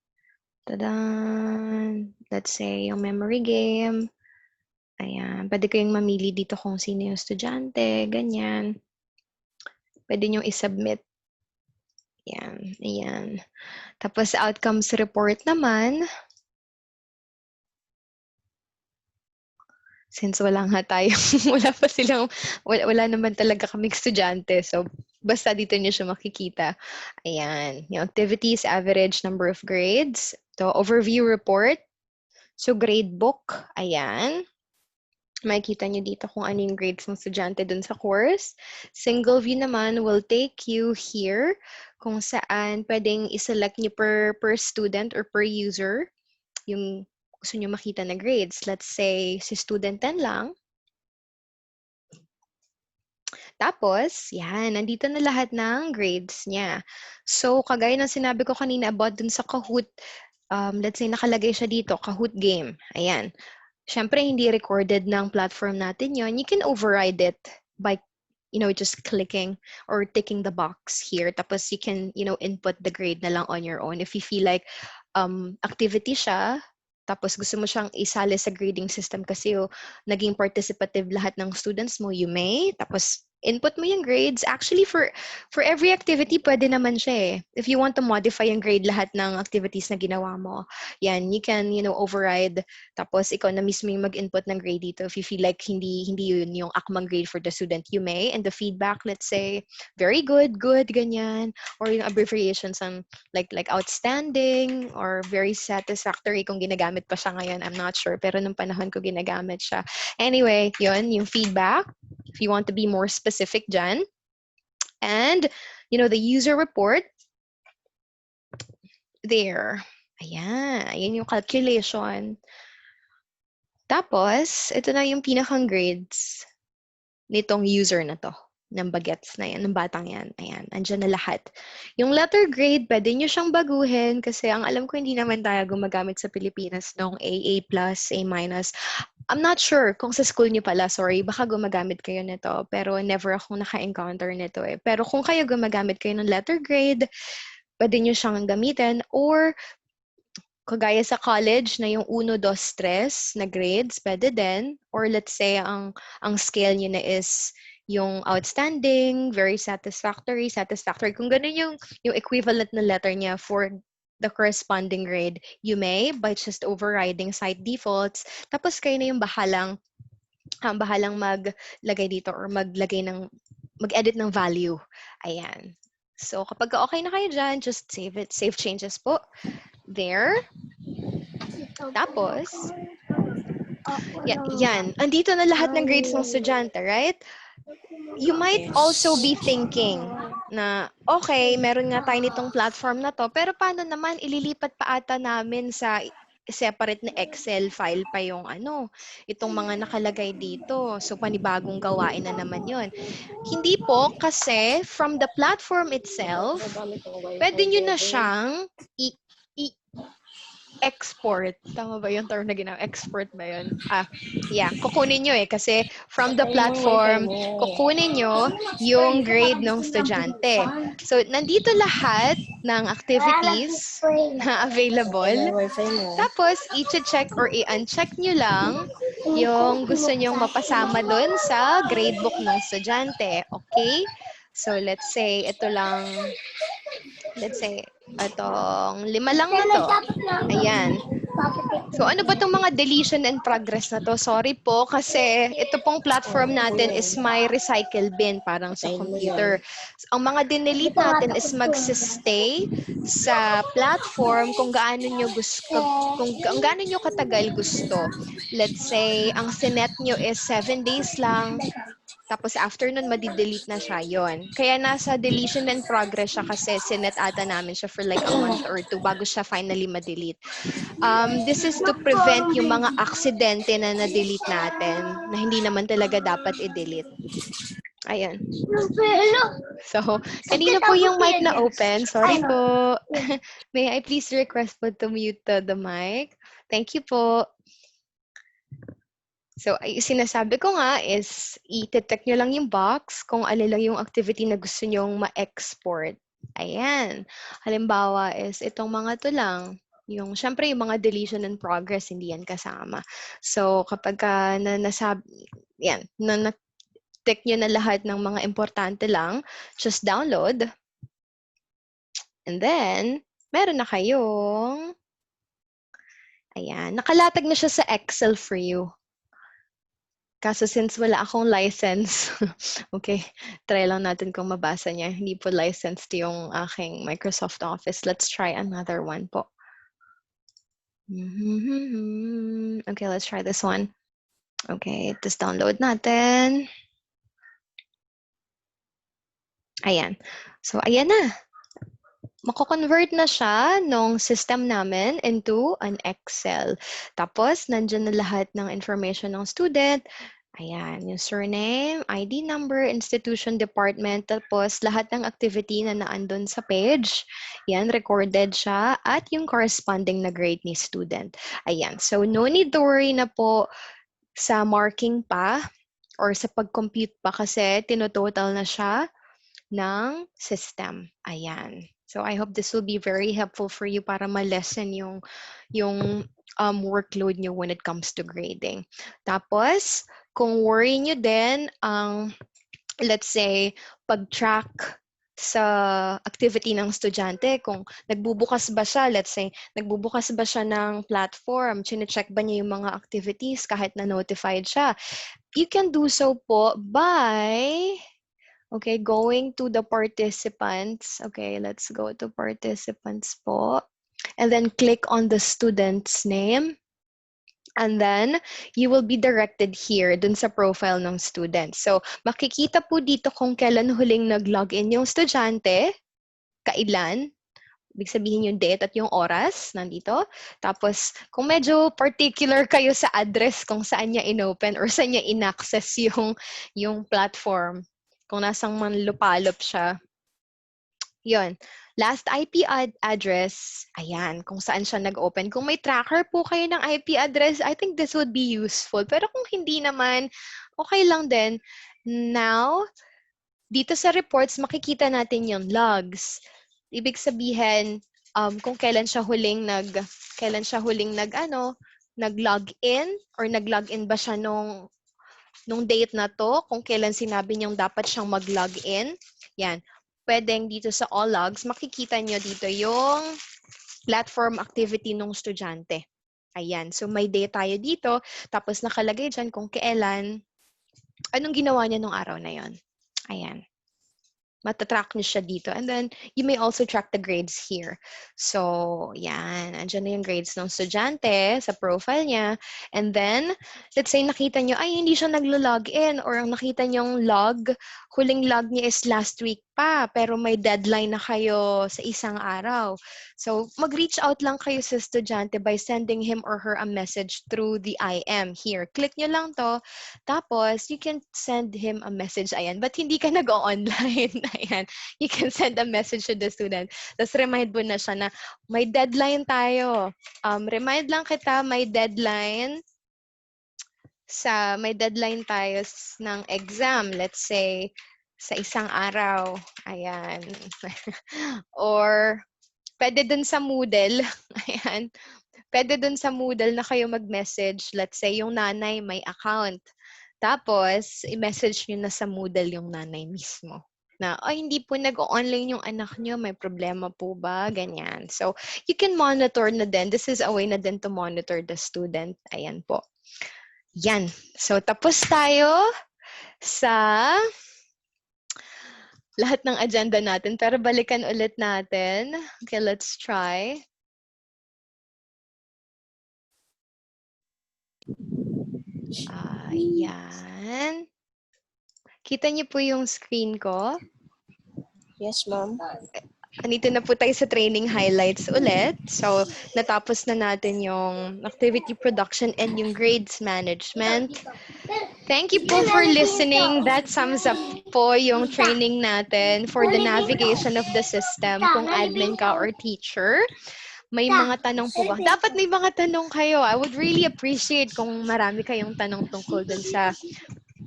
tadan, let's say, yung memory game. Ayan. Pwede kayong mamili dito kung sino yung estudyante, ganyan. Pwede nyo isubmit. Ayan. Ayan. Tapos outcomes report naman. Since wala nga tayong, wala naman talaga kaming estudyante. So, basta dito nyo siya makikita. Ayan. Yung activities, average number of grades. So, overview report. So, gradebook. Ayan. Makikita nyo dito kung ano yung grades ng estudyante dun sa course. Single view naman will take you here kung saan pwedeng iselect nyo per student or per user yung gusto nyo makita na grades. Let's say, si student 10 lang. Tapos, yan, nandito na lahat ng grades niya. So, kagaya ng sinabi ko kanina about dun sa Kahoot, let's say nakalagay siya dito, Kahoot game. Ayan. Siyempre, hindi recorded ng platform natin yon. You can override it by, just clicking or ticking the box here. Tapos you can, input the grade na lang on your own. If you feel like activity siya, tapos gusto mo siyang isali sa grading system kasi naging participative lahat ng students mo, you may. Tapos input mo yung grades. Actually, for every activity, pwede naman siya eh. If you want to modify yung grade lahat ng activities na ginawa mo, yan, you can, override. Tapos ikaw na mismo yung mag-input ng grade dito. If you feel like hindi yun yung akmang grade for the student, you may. And the feedback, let's say, very good, ganyan. Or yung abbreviations on like outstanding or very satisfactory kung ginagamit pa siya ngayon. I'm not sure. Pero nung panahon ko ginagamit siya. Anyway, yun, yung feedback. If you want to be more specific dyan. And, the user report. There. Ayan. Ayan yung calculation. Tapos, ito na yung pinakang grades nitong user na to, ng bagets na yan, ng batang yan. Ayan, andyan na lahat. Yung letter grade, pwede nyo siyang baguhin kasi ang alam ko hindi naman tayo gumagamit sa Pilipinas ng A, A+, A-. I'm not sure kung sa school nyo pala, sorry, baka gumagamit kayo nito, pero never akong naka-encounter nito eh. Pero kung kayo gumagamit kayo ng letter grade, pwede nyo siyang gamitin or kagaya sa college na yung 1, 2, 3 na grades, pwede din. Or let's say, ang scale nyo na is yung outstanding, very satisfactory. Kung ganun yung equivalent na letter niya for the corresponding grade, you may by just overriding site defaults. Tapos kayo na yung bahalang maglagay dito or mag-edit ng value. Ayan. So kapag okay na kayo dyan, just save it. Save changes po. There. Tapos, yan. Andito na lahat ng grades ng estudyante, right? You might also be thinking na, okay, meron nga tayo nitong platform na to, pero paano naman ililipat pa ata namin sa separate na Excel file pa yung itong mga nakalagay dito. So, panibagong gawain na naman yon. Hindi po, kasi from the platform itself, pwede nyo na siyang export. Tama ba yung term na ginawa? Export ba yun? Yeah. Kukunin nyo kasi from the platform, kukunin nyo yung grade ng estudyante. So, nandito lahat ng activities na available. Tapos, i-check or i-uncheck nyo lang yung gusto nyong mapasama dun sa gradebook ng estudyante. Okay? So, let's say, itong 5 lang na to. Ayan. So, ano ba itong mga deletion and progress na to? Sorry po, kasi ito pong platform natin is my recycle bin, parang sa computer. So, ang mga dinelete natin is magsistay sa platform kung gaano nyo katagal gusto. Let's say, ang sinet nyo is 7 days lang. Tapos after nun, madi-delete na siya, yon. Kaya nasa deletion and progress siya kasi sinet ata namin siya for like a month or 2 bago siya finally ma-delete. This is to prevent yung mga aksidente na na-delete natin na hindi naman talaga dapat i-delete. Ayan. So, kanina po yung mic na open. Sorry po. May I please request po to mute the mic? Thank you po. So, sinasabi ko nga is, i-detect nyo lang yung box kung alin lang yung activity na gusto nyong ma-export. Ayan. Halimbawa is, itong mga to lang. syempre yung mga deletion and progress, hindi yan kasama. So, kapag yan, na-tick nyo na lahat ng mga importante lang, just download. And then, meron na kayong, ayan, nakalatag na siya sa Excel for you. Kaso since wala akong license, okay, try lang natin kung mabasa niya. Hindi po licensed yung aking Microsoft Office. Let's try another one po. Okay, let's try this one. Okay, just download natin. Ayan. So, ayan na. Mako-convert na siya nung system namin into an Excel. Tapos, nandyan na lahat ng information ng student. Ayan, yung surname, ID number, institution, department, tapos lahat ng activity na naandun sa page. Yan, recorded siya, at yung corresponding na grade ni student. Ayan, so no need to worry na po sa marking pa or sa pag-compute pa kasi tinototal na siya ng system. Ayan. So I hope this will be very helpful for you para ma-lessen yung workload nyo when it comes to grading. Tapos, kung worry nyo din ang, let's say, pag-track sa activity ng estudyante, kung nagbubukas ba siya, let's say, nagbubukas ba siya ng platform, chine-check ba niya yung mga activities kahit na notified siya, you can do so po by okay, going to the participants. Okay, let's go to participants po. And then click on the student's name. And then, you will be directed here dun sa profile ng student. So, makikita po dito kung kailan huling nag-login yung estudyante, kailan, ibig sabihin yung date at yung oras, nandito. Tapos, kung medyo particular kayo sa address kung saan niya inopen or saan niya inaccess yung platform, kung nasang manlupalop siya, yun. Last IP address, ayan, kung saan siya nag-open. Kung may tracker po kayo ng IP address, I think this would be useful. Pero kung hindi naman, okay lang din. Now, dito sa reports, makikita natin yung logs. Ibig sabihin, kung kailan siya huling nag-login or nag-login ba siya nung date na to, kung kailan sinabi niyong dapat siyang mag-login. Yan. Pwedeng dito sa all logs, makikita niyo dito yung platform activity ng estudyante. Ayan. So, may date tayo dito. Tapos, nakalagay dyan kung kailan, anong ginawa niya nung araw na yon. Ayan. Matatrack niyo siya dito. And then, you may also track the grades here. So, yan. Andyan na yung grades ng estudyante sa profile niya. And then, let's say nakita niyo, ay, hindi siya naglo-login. Or ang nakita niyong log, huling log niya is last week pa. Pero may deadline na kayo sa isang araw. So, mag-reach out lang kayo sa estudyante by sending him or her a message through the IM here. Click niyo lang to. Tapos, you can send him a message. Ayan. But hindi ka nag-online. Ayan. You can send a message to the student. Tapos, remind mo na siya na may deadline tayo. Remind lang kita, may deadline tayo ng exam. Let's say, sa isang araw. Ayan. Or, pwede dun sa Moodle. Ayan. Pwede dun sa Moodle na kayo mag-message. Let's say, yung nanay may account. Tapos, i-message nyo na sa Moodle yung nanay mismo. Na, ay, hindi po nag-online yung anak nyo, may problema po ba? Ganyan. So, you can monitor na din. This is a way na din to monitor the student. Ayan po. Yan. So, tapos tayo sa lahat ng agenda natin. Pero balikan ulit natin. Okay, let's try. Ayan. Kita niyo po yung screen ko? Yes, ma'am. Andito na po tayo sa training highlights ulit. So, natapos na natin yung activity production and yung grades management. Thank you po for listening. That sums up po yung training natin for the navigation of the system kung admin ka or teacher. May mga tanong po ba? Dapat may mga tanong kayo. I would really appreciate kung marami kayong tanong tungkol dun sa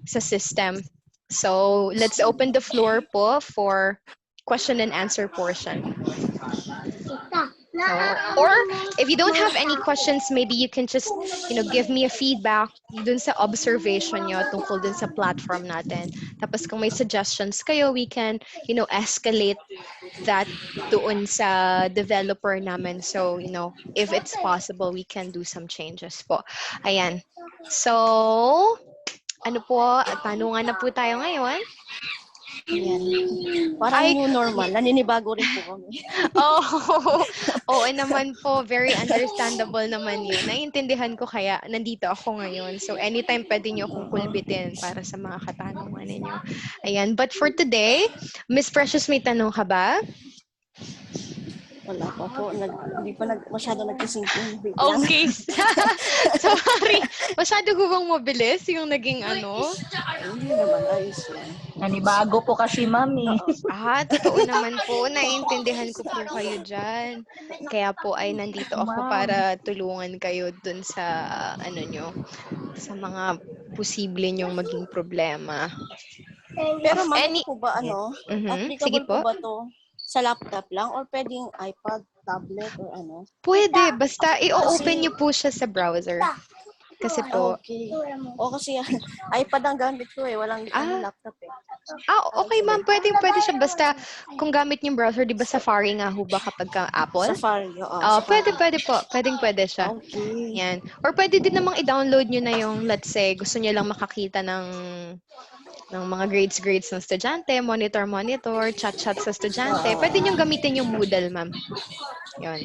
system. So, let's open the floor po for question and answer portion. So, or if you don't have any questions, maybe you can just, give me a feedback dun sa observation nyo tungkol dun sa platform natin. Tapos kung may suggestions kayo, we can, escalate that doon sa developer namin. So, if it's possible, we can do some changes po. Ayan. So, ano po, tanungan na po tayo ngayon. Yan. Parang Ay, new normal. Naninibago rin po kami. oo naman po. Very understandable naman yun. Naiintindihan ko kaya nandito ako ngayon. So, anytime pwede nyo akong kulbitin para sa mga katanungan ninyo. Ayan. But for today, Miss Precious, may tanong ka ba? Wala pa po. Hindi pa masyado nagkisingking. Wait lang. Okay. Sorry. Masyado ko bang mabilis yung naging ano? Hindi naman. Ayos yan. Nanibago po kasi, mami. Totoo naman po. Naiintindihan ko po kayo dyan. Kaya po ay nandito ako para tulungan kayo dun sa, sa mga posible nyong maging problema. Pero ma'am, po ba, Sige applicable po. po ba to sa laptop lang or pwedeng iPad, tablet, or ano? Pwede. Basta i-open nyo po siya sa browser. Kasi po, Okay. O kasi iPad ang gamit ko walang laptop okay ma'am, pwede siya. Basta kung gamit yung browser, di ba Safari nga ho ba kapag ka Apple? Safari, Pwede po. Pwede siya. Okay. Yan. Or pwede din namang i-download nyo na yung, let's say, gusto nyo lang makakita ng mga grades ng estudyante, monitor, chat sa estudyante. Pwede nyo gamitin yung Moodle, ma'am. Yun.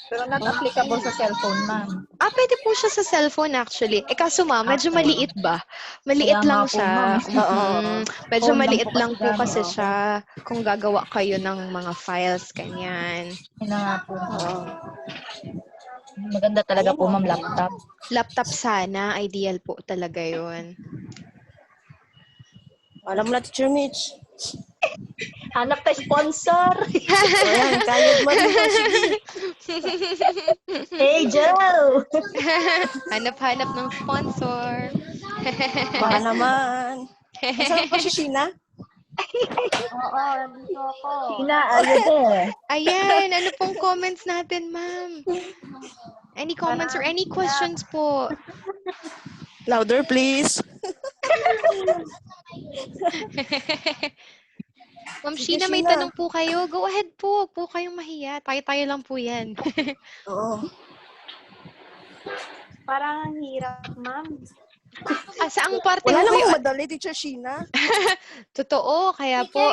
Pero not applicable sa cellphone, ma'am. Pwede po siya sa cellphone actually. Kaso ma'am, medyo maliit ba? Maliit Kaya lang nga po, siya. ma'am. Medyo Phone lang maliit po lang po kasi kasi gamit. siya kung gagawa kayo ng mga files, ganyan. Yun na nga po. Maganda talaga po, ma'am, laptop. Laptop sana, ideal po talaga yun. Alam mo na, Teacher Mitch. Hanap tayo sponsor. Ayan, kayod mo rin. Sige. Hey, Joe! Hanap-hanap ng sponsor. Baka naman. Saan po si Sheena? Oo, nandito ako. Sina, ayun Ayan, ano pong comments natin, ma'am? Any comments or any questions po? Louder, please. Ma'am Sige, Sheena, may Sheena. tanong po kayo. Go ahead po. Huwag po kayong mahiya. Tayo-tayo lang po yan. Oo. Parang ang hirap, ma'am. Saang parte Wala ho kayo? namang madali, Teacher Sheena. Totoo, kaya po.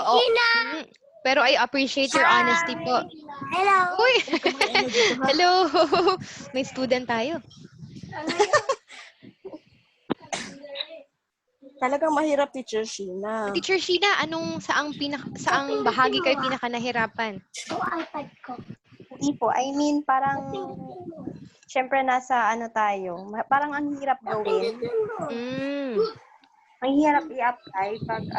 Pero I appreciate your honesty po. Hello. Uy! Hello! May student tayo. Talagang mahirap, Teacher Sheena. Teacher Sheena, saang bahagi kayo pinaka nahirapan? iPad ko. Hindi po. I mean, parang, syempre nasa tayo. Parang ang hirap gawin. Ang hirap i-apply pag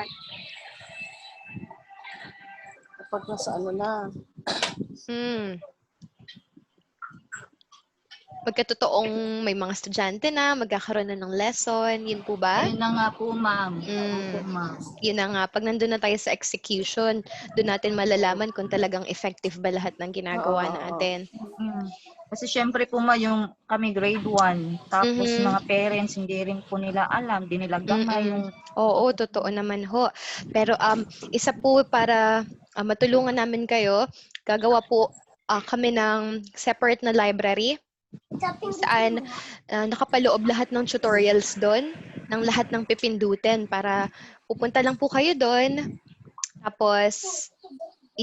Kapag nasa na. Magkatotoong may mga estudyante na, magkakaroon na ng lesson, yun po ba? Ayun na nga po, ma'am. Opo, ma'am. Yun na nga, pag nandun na tayo sa execution, doon natin malalaman kung talagang effective ba lahat ng ginagawa natin. Kasi syempre po, yung kami grade 1, tapos mga parents, hindi rin po nila alam, di nila gamay yung... Oo, totoo naman ho. Pero isa po para matulungan namin kayo, gagawa po kami ng separate na library saan nakapaloob lahat ng tutorials doon, ng lahat ng pipindutin para pupunta lang po kayo doon, tapos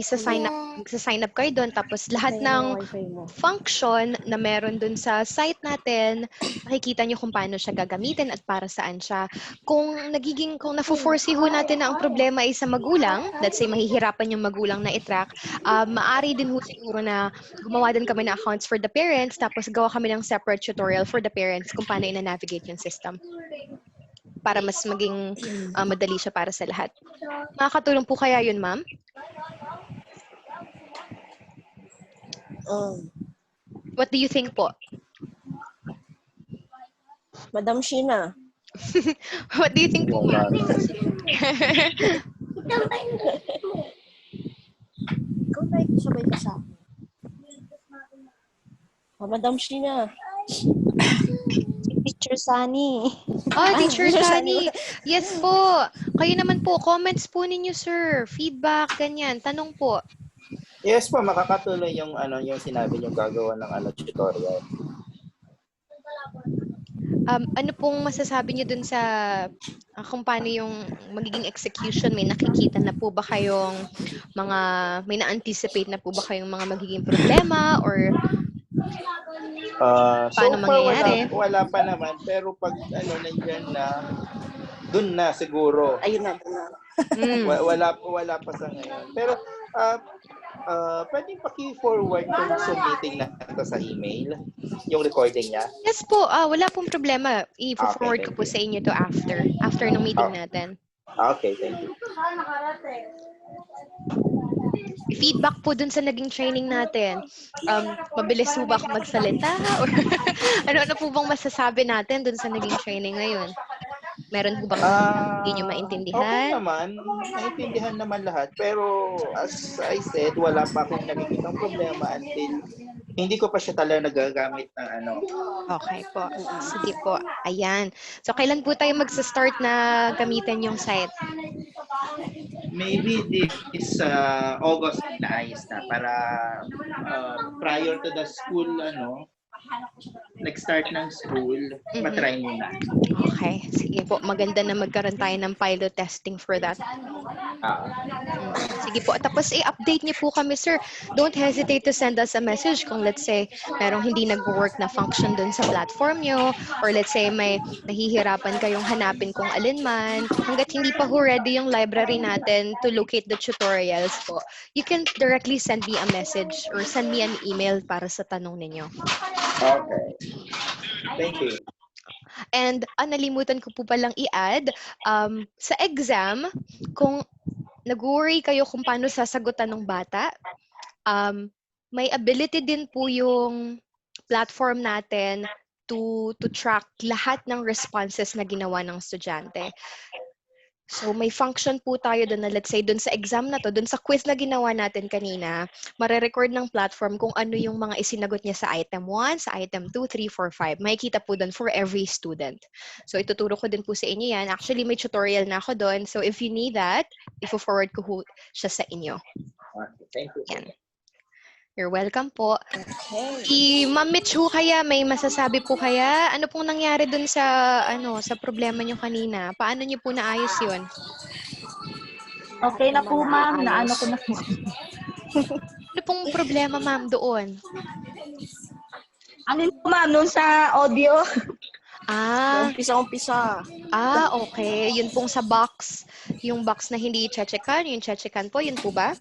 sign up kayo doon, tapos lahat ng function na meron doon sa site natin, makikita nyo kung paano siya gagamitin at para saan siya. Kung nafo-foresee ho natin na ang problema ay sa magulang, let's say mahihirapan yung magulang na i-track, maari din ho siguro na gumawa din kami ng accounts for the parents, tapos gawa kami ng separate tutorial for the parents kung paano ina-navigate yung system para mas maging madali siya para sa lahat. Makakatulong po kaya yun, ma'am? What do you think po? Madam Sheena. What do you think po, ma'am? Ikaw na sabay ka sa akin. Madam Sheena. Teacher Sunny. Teacher Teacher Sunny. Sunny. Yes po. Kayo naman po, comments po ninyo, sir. Feedback, ganyan. Tanong po. Yes po, makakatuloy yung yung sinabi niyo gagawa ng tutorial. Ano pong masasabi niyo dun sa kung paano yung magiging execution? May nakikita na po ba kayong may na-anticipate na po ba kayong mga magiging problema or So paano far mangyayari? wala pa naman, pero pag nandiyan na, dun na siguro. Ayun na. Wala pa sa ngayon. Pero pwedeng paki-forward kung submitting na ito sa email, yung recording niya. Yes po, wala pong problema. I-forward Okay, ko po thank sa inyo to after ng meeting natin. Okay, thank you. Feedback po dun sa naging training natin. Mabilis po ba ako magsalita? Or ano po bang masasabi natin dun sa naging training na yun? Meron po bang hindi nyo Okay maintindihan? naman, naintindihan naman lahat. Pero as I said, wala pa akong nakikitang problema until hindi ko pa siya talaga nagagamit ng Okay po. Sige po. Ayan. So, kailan po tayo magsa-start na gamitin yung site? Maybe this August na ayos na para prior to the school nag-start ng school, matry muna. Okay. Sige po. Maganda na magkaroon tayo ng pilot testing for that. Sige po. Tapos i-update niyo po kami, sir. Don't hesitate to send us a message kung let's say merong hindi nag-work na function dun sa platform nyo or let's say may nahihirapan kayong hanapin kung alin man. Hanggat hindi pa ho ready yung library natin to locate the tutorials po, you can directly send me a message or send me an email para sa tanong ninyo. Okay. Thank you. And nalimutan ko po palang i-add, sa exam, kung nag-worry kayo kung paano sasagutan ng bata, may ability din po yung platform natin to track lahat ng responses na ginawa ng estudyante. So may function po tayo doon na let's say doon sa exam na to, doon sa quiz na ginawa natin kanina, mare-record ng platform kung ano yung mga isinagot niya sa item 1, sa item 2, 3, 4, 5. Makikita po doon for every student. So ituturo ko din po sa inyo yan. Actually may tutorial na ako doon. So if you need that, i-forward ko siya sa inyo. Okay, thank you. Yan. You're welcome po. Okay. Si Ma'am Mitch ho kaya, may masasabi po kaya? Ano pong nangyari dun sa sa problema nyo kanina? Paano nyo po naayos yun? Okay na po, ma'am. Naano ko na po. Ano pong problema, ma'am, doon? Ano po, ma'am, nun sa audio? Umpisa. Okay. Yun pong sa box. Yung box na hindi i-checkan, yung checkan po, yun po ba?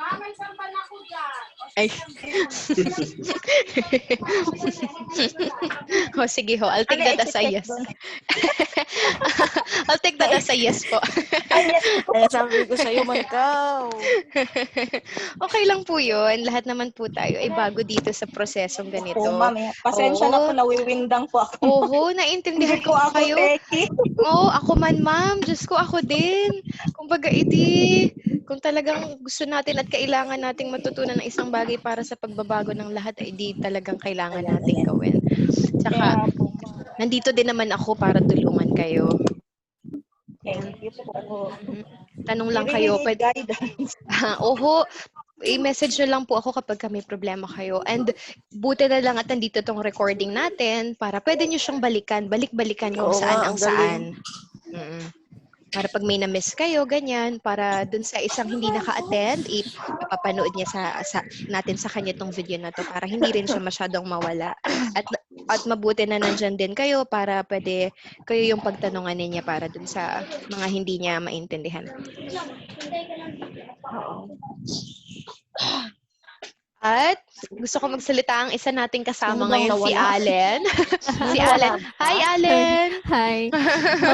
May sampan ako dyan. Ay. Sige ho. I'll take that as a yes. I'll take that as a yes po. Kaya sabi ko sa'yo, Mankaw. Okay lang po yun. Lahat naman po tayo ay bago dito sa prosesong ganito. Po, ma'am. Pasensya na po, nawiwindang po ako. Oo, naintindihan Hindi ko po ako, kayo. Becky. Oo, ako man, ma'am. Diyos ko, ako din. Kumbaga, kung talagang gusto natin at kailangan nating matutunan ng isang bagay para sa pagbabago ng lahat, ay di talagang kailangan nating gawin. Tsaka, nandito din naman ako para tulungan kayo. Thank you po. Tanong lang kayo. Oho, i-message nyo lang po ako kapag may problema kayo. And buti na lang at nandito tong recording natin para pwede nyo siyang balikan. Balik-balikan kung saan ang saan. Para pag may na-miss kayo, ganyan, para dun sa isang hindi naka-attend, ipapanood niya natin sa kanya tong video na to para hindi rin siya masyadong mawala. At mabuti na nandyan din kayo para pwede kayo yung pagtanungan niya para dun sa mga hindi niya maintindihan. At gusto ko magsalita ang isa nating kasama ngayon, si Allen. Si Allen. Hi, Allen! Hi.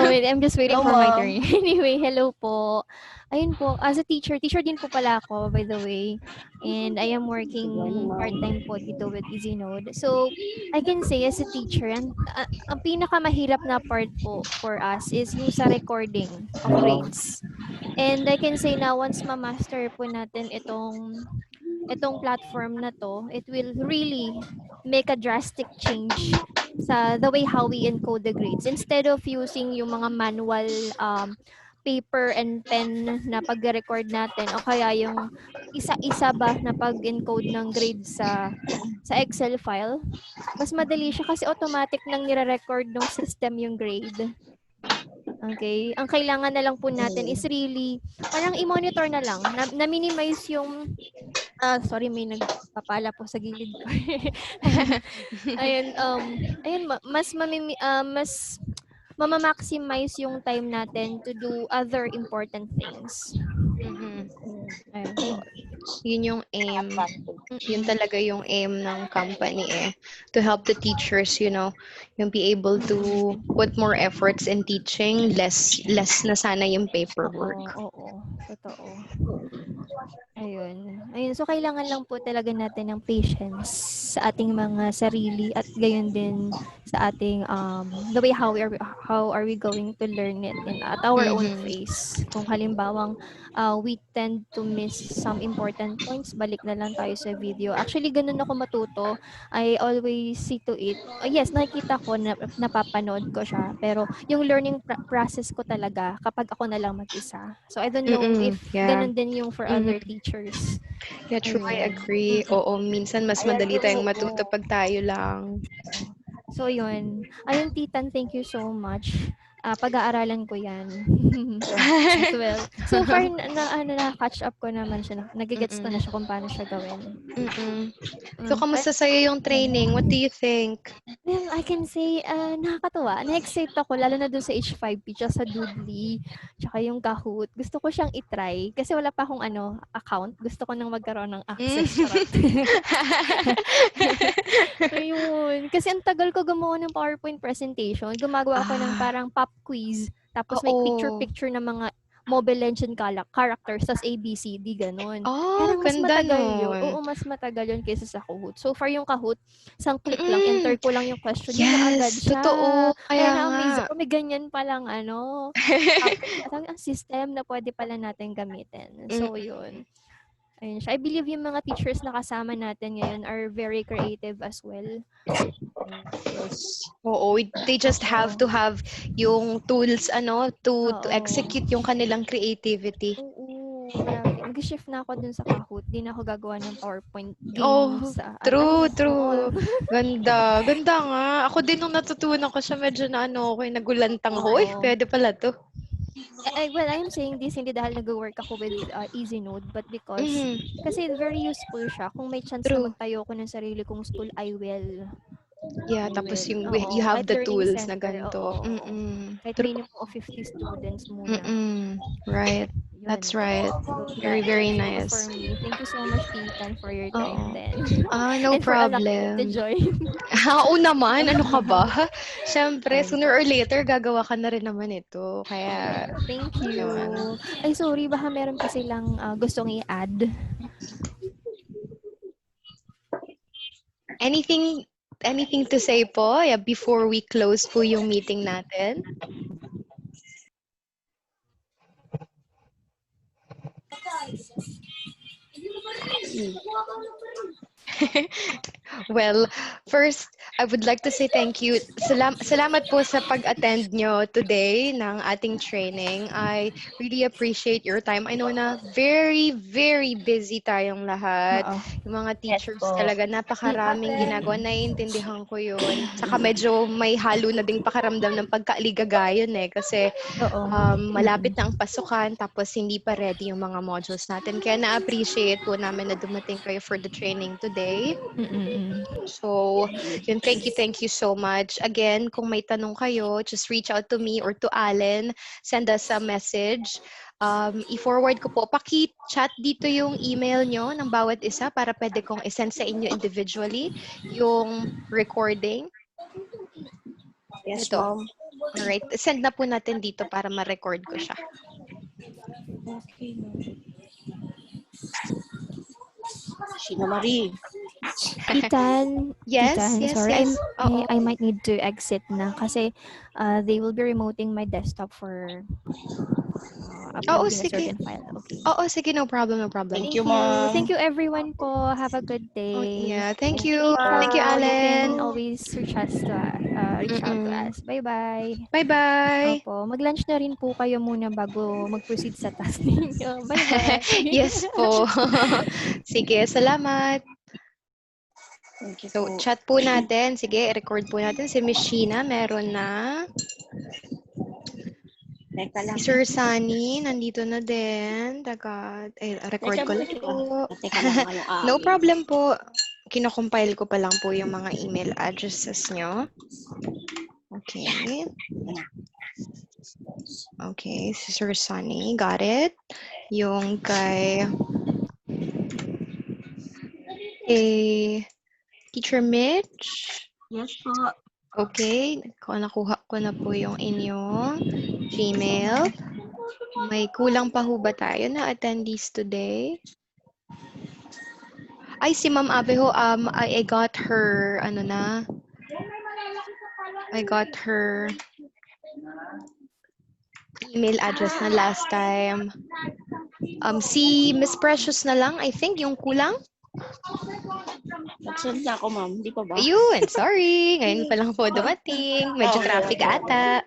Wait, I'm just waiting for my turn. Anyway, hello po. Ayun po, as a teacher din po pala ako, by the way. And I am working part-time po dito with EzyNode. So, I can say as a teacher, ang pinakamahirap na part po for us is yung sa recording of grades. And I can say na once ma-master po natin itong itong platform na to, it will really make a drastic change sa the way how we encode the grades. Instead of using yung mga manual paper and pen na pag-record natin o kaya yung isa-isa ba na pag-encode ng grades sa Excel file, mas madali siya kasi automatic nang nire-record ng system yung grade. Okay? Ang kailangan na lang po natin is really, parang i-monitor na lang, na-minimize yung, sorry, may nagpapala po sa gilid ko. Ayun, mas mama-maximize yung time natin to do other important things. Ayun po. Yun yung aim. Yun talaga yung aim ng company to help the teachers, yung be able to put more efforts in teaching, less na sana yung paperwork. Oo, totoo. Ayun. So kailangan lang po talaga natin ng patience sa ating mga sarili at gayon din sa ating the way how are we going to learn it at our own pace. Kung halimbawang we tend to miss some important points, balik na lang tayo sa video. Actually, ganun ako matuto. I always see to it. Yes, nakikita ko na napapanood ko siya, pero yung learning process ko talaga kapag ako na lang mag-isa. So I don't know if ganun din yung for other teachers. Yeah, true. I agree. Oo, minsan mas madali tayong matuto pag tayo lang. So yun. Ayun, Titan, thank you so much. Pag-aaralan ko yan. As well. So far, na-catch up ko naman siya. Nagigets ko na siya kung paano siya gawin. So, kamusta sa'yo yung training? What do you think? Well, I can say, nakakatawa. Na-excite ako, lalo na dun sa H5P, tsaka sa Doodly, tsaka yung Kahoot. Gusto ko siyang itry. Kasi wala pa akong account. Gusto ko nang magkaroon ng access. Ayun. Kasi ang tagal ko gumawa ng PowerPoint presentation. Gumagawa ako ng parang pop quiz. Tapos may picture-picture ng mga Mobile Legend characters, tas ABCD, ganun. Pero mas matagal yun. Oo, mas matagal yun kaysa sa Kahoot. So far yung Kahoot, isang click lang, enter ko lang yung question. Yes, na agad siya. Totoo. Kaya na-amaze ako. May ganyan palang ang system na pwede pala natin gamitin. So, yun. Ayun siya. I believe yung mga teachers na kasama natin ngayon are very creative as well. Yes. Oo, they just have to have yung tools to execute yung kanilang creativity. Oo, grabe. Mag-shift na ako dun sa Kahoot. Di na ako gagawa ng PowerPoint Oh, games. true. Ganda nga. Ako din nung natutunan ko siya, medyo nagulantang ko. Pwede pala to. Well, I'm saying this hindi dahil nag-work ako with EzyNode, but because kasi very useful siya. Kung may chance na magtayo ko ng sarili kong school, I will. Yeah, tapos you have the tools na ganito. Kahit minimum of 50 students muna. Right. That's right. Very, very nice. For me. Thank you so much, Titan, for your time then. No and problem. For to join. Oo naman, ano ka ba? Siyempre, sooner or later, gagawa ka na rin naman ito. Kaya, thank you. Ay, sorry, baka meron pa silang gustong i-add. Anything to say po before we close po yung meeting natin? Well, first, I would like to say thank you. Salamat po sa pag-attend nyo today ng ating training. I really appreciate your time. I know na very, very busy tayong lahat. Yung mga teachers talaga, napakaraming ginagawa. Naiintindihan ko yun. Saka medyo may halo na ding pakaramdam ng pagkaaligagayon kasi malapit na ang pasukan tapos hindi pa ready yung mga modules natin. Kaya na-appreciate po namin na dumating kayo for the training today. So, yun, thank you so much. Again, kung may tanong kayo, just reach out to me or to Allen. Send us a message. I-forward ko po. Paki-chat dito yung email nyo ng bawat isa para pwede kong isend sa inyo individually yung recording. Yes, ito. ma'am. Alright. Send na po natin dito para ma-record ko siya. Okay, ma'am. Sheena Marie. Titan, yes, sorry, yes. I might need to exit na kasi they will be remoting my desktop for Oo, uploading a sige. certain file. Okay. Oo, sige. No problem, no problem. Thank you, ma'am. Thank you everyone po. Have a good Oh, day. yeah, thank Thank you. you, Thank you, You can Allen. always reach out to us. Bye-bye. Bye-bye. Opo, mag-lunch na rin po kayo muna bago mag-proceed sa task ninyo. Bye-bye. Yes po. Sige, salamat. Thank you So, po. chat po natin. Sige, record po natin. Si Miss Sheena, meron na. Teka lang. Si Sir Sunny, nandito na din. Record ko lang po. Teka lang. No problem po. Kino-compile ko pa lang po yung mga email addresses nyo. Okay. Okay, si Sir Sunny, got it. Yung kay Teacher Mitch. Yes po. Okay, nakuha ko na po yung inyong Gmail. May kulang pa ho ba tayo na attendees today? Ay, si Ma'am Abe ho, I got her, I got her email address na last time. Si Miss Precious na lang, I think, yung kulang. Nag-send na ako, ma'am. Di pa ba? Ayun, sorry. Ngayon pa lang po dumating. Medyo traffic ata.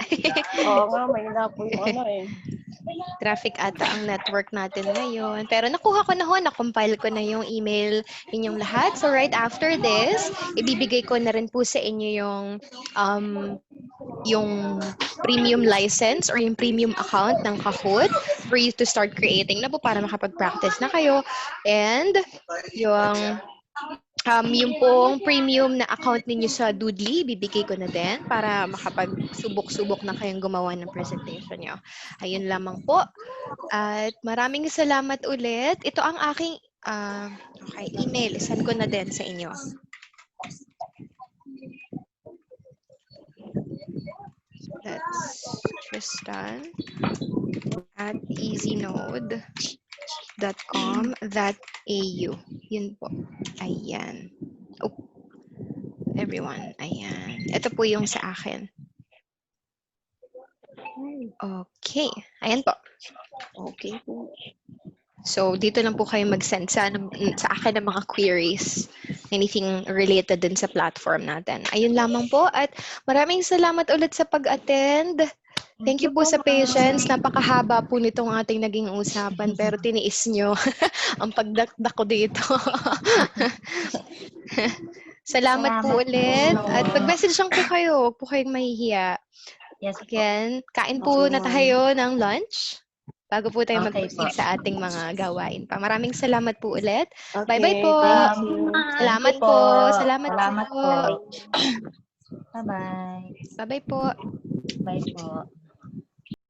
Oo nga, may na po yung Traffic ata ang network natin ngayon. Pero nakuha ko na ho, na-compile ko na yung email ninyong lahat. So right after this, ibibigay ko na rin po sa inyo yung premium license or yung premium account ng Kahoot for you to start creating na po para makapag-practice na kayo. And yung pong premium na account ninyo sa Doodly, bibigay ko na din para makapag-subok-subok na kayong gumawa ng presentation nyo. Ayun lamang po. At maraming salamat ulit. Ito ang aking email. Send ko na din sa inyo. That's Tristan at EzyNode.com.au. Yun po. Ayan. Oh, everyone. Ayan. Ito po yung sa akin. Okay. Ayan po. Okay po. So, dito lang po kayo mag-send sa akin ng mga queries. Anything related din sa platform natin. Ayun lamang po. At maraming salamat ulit sa pag-attend. Thank you po sa patience. Napakahaba po nitong ating naging usapan. Pero tiniis nyo ang pagdakdak ko dito. Salamat po ulit. At pag-message lang po kayo. Huwag po kayong mahihiya. Yes po. Again, kain po na tayo ng lunch bago po tayo mag-proceed sa ating mga gawain pa. Maraming salamat po ulit. Bye-bye po. Salamat po. Salamat po. Bye-bye. Bye-bye po. Bye po.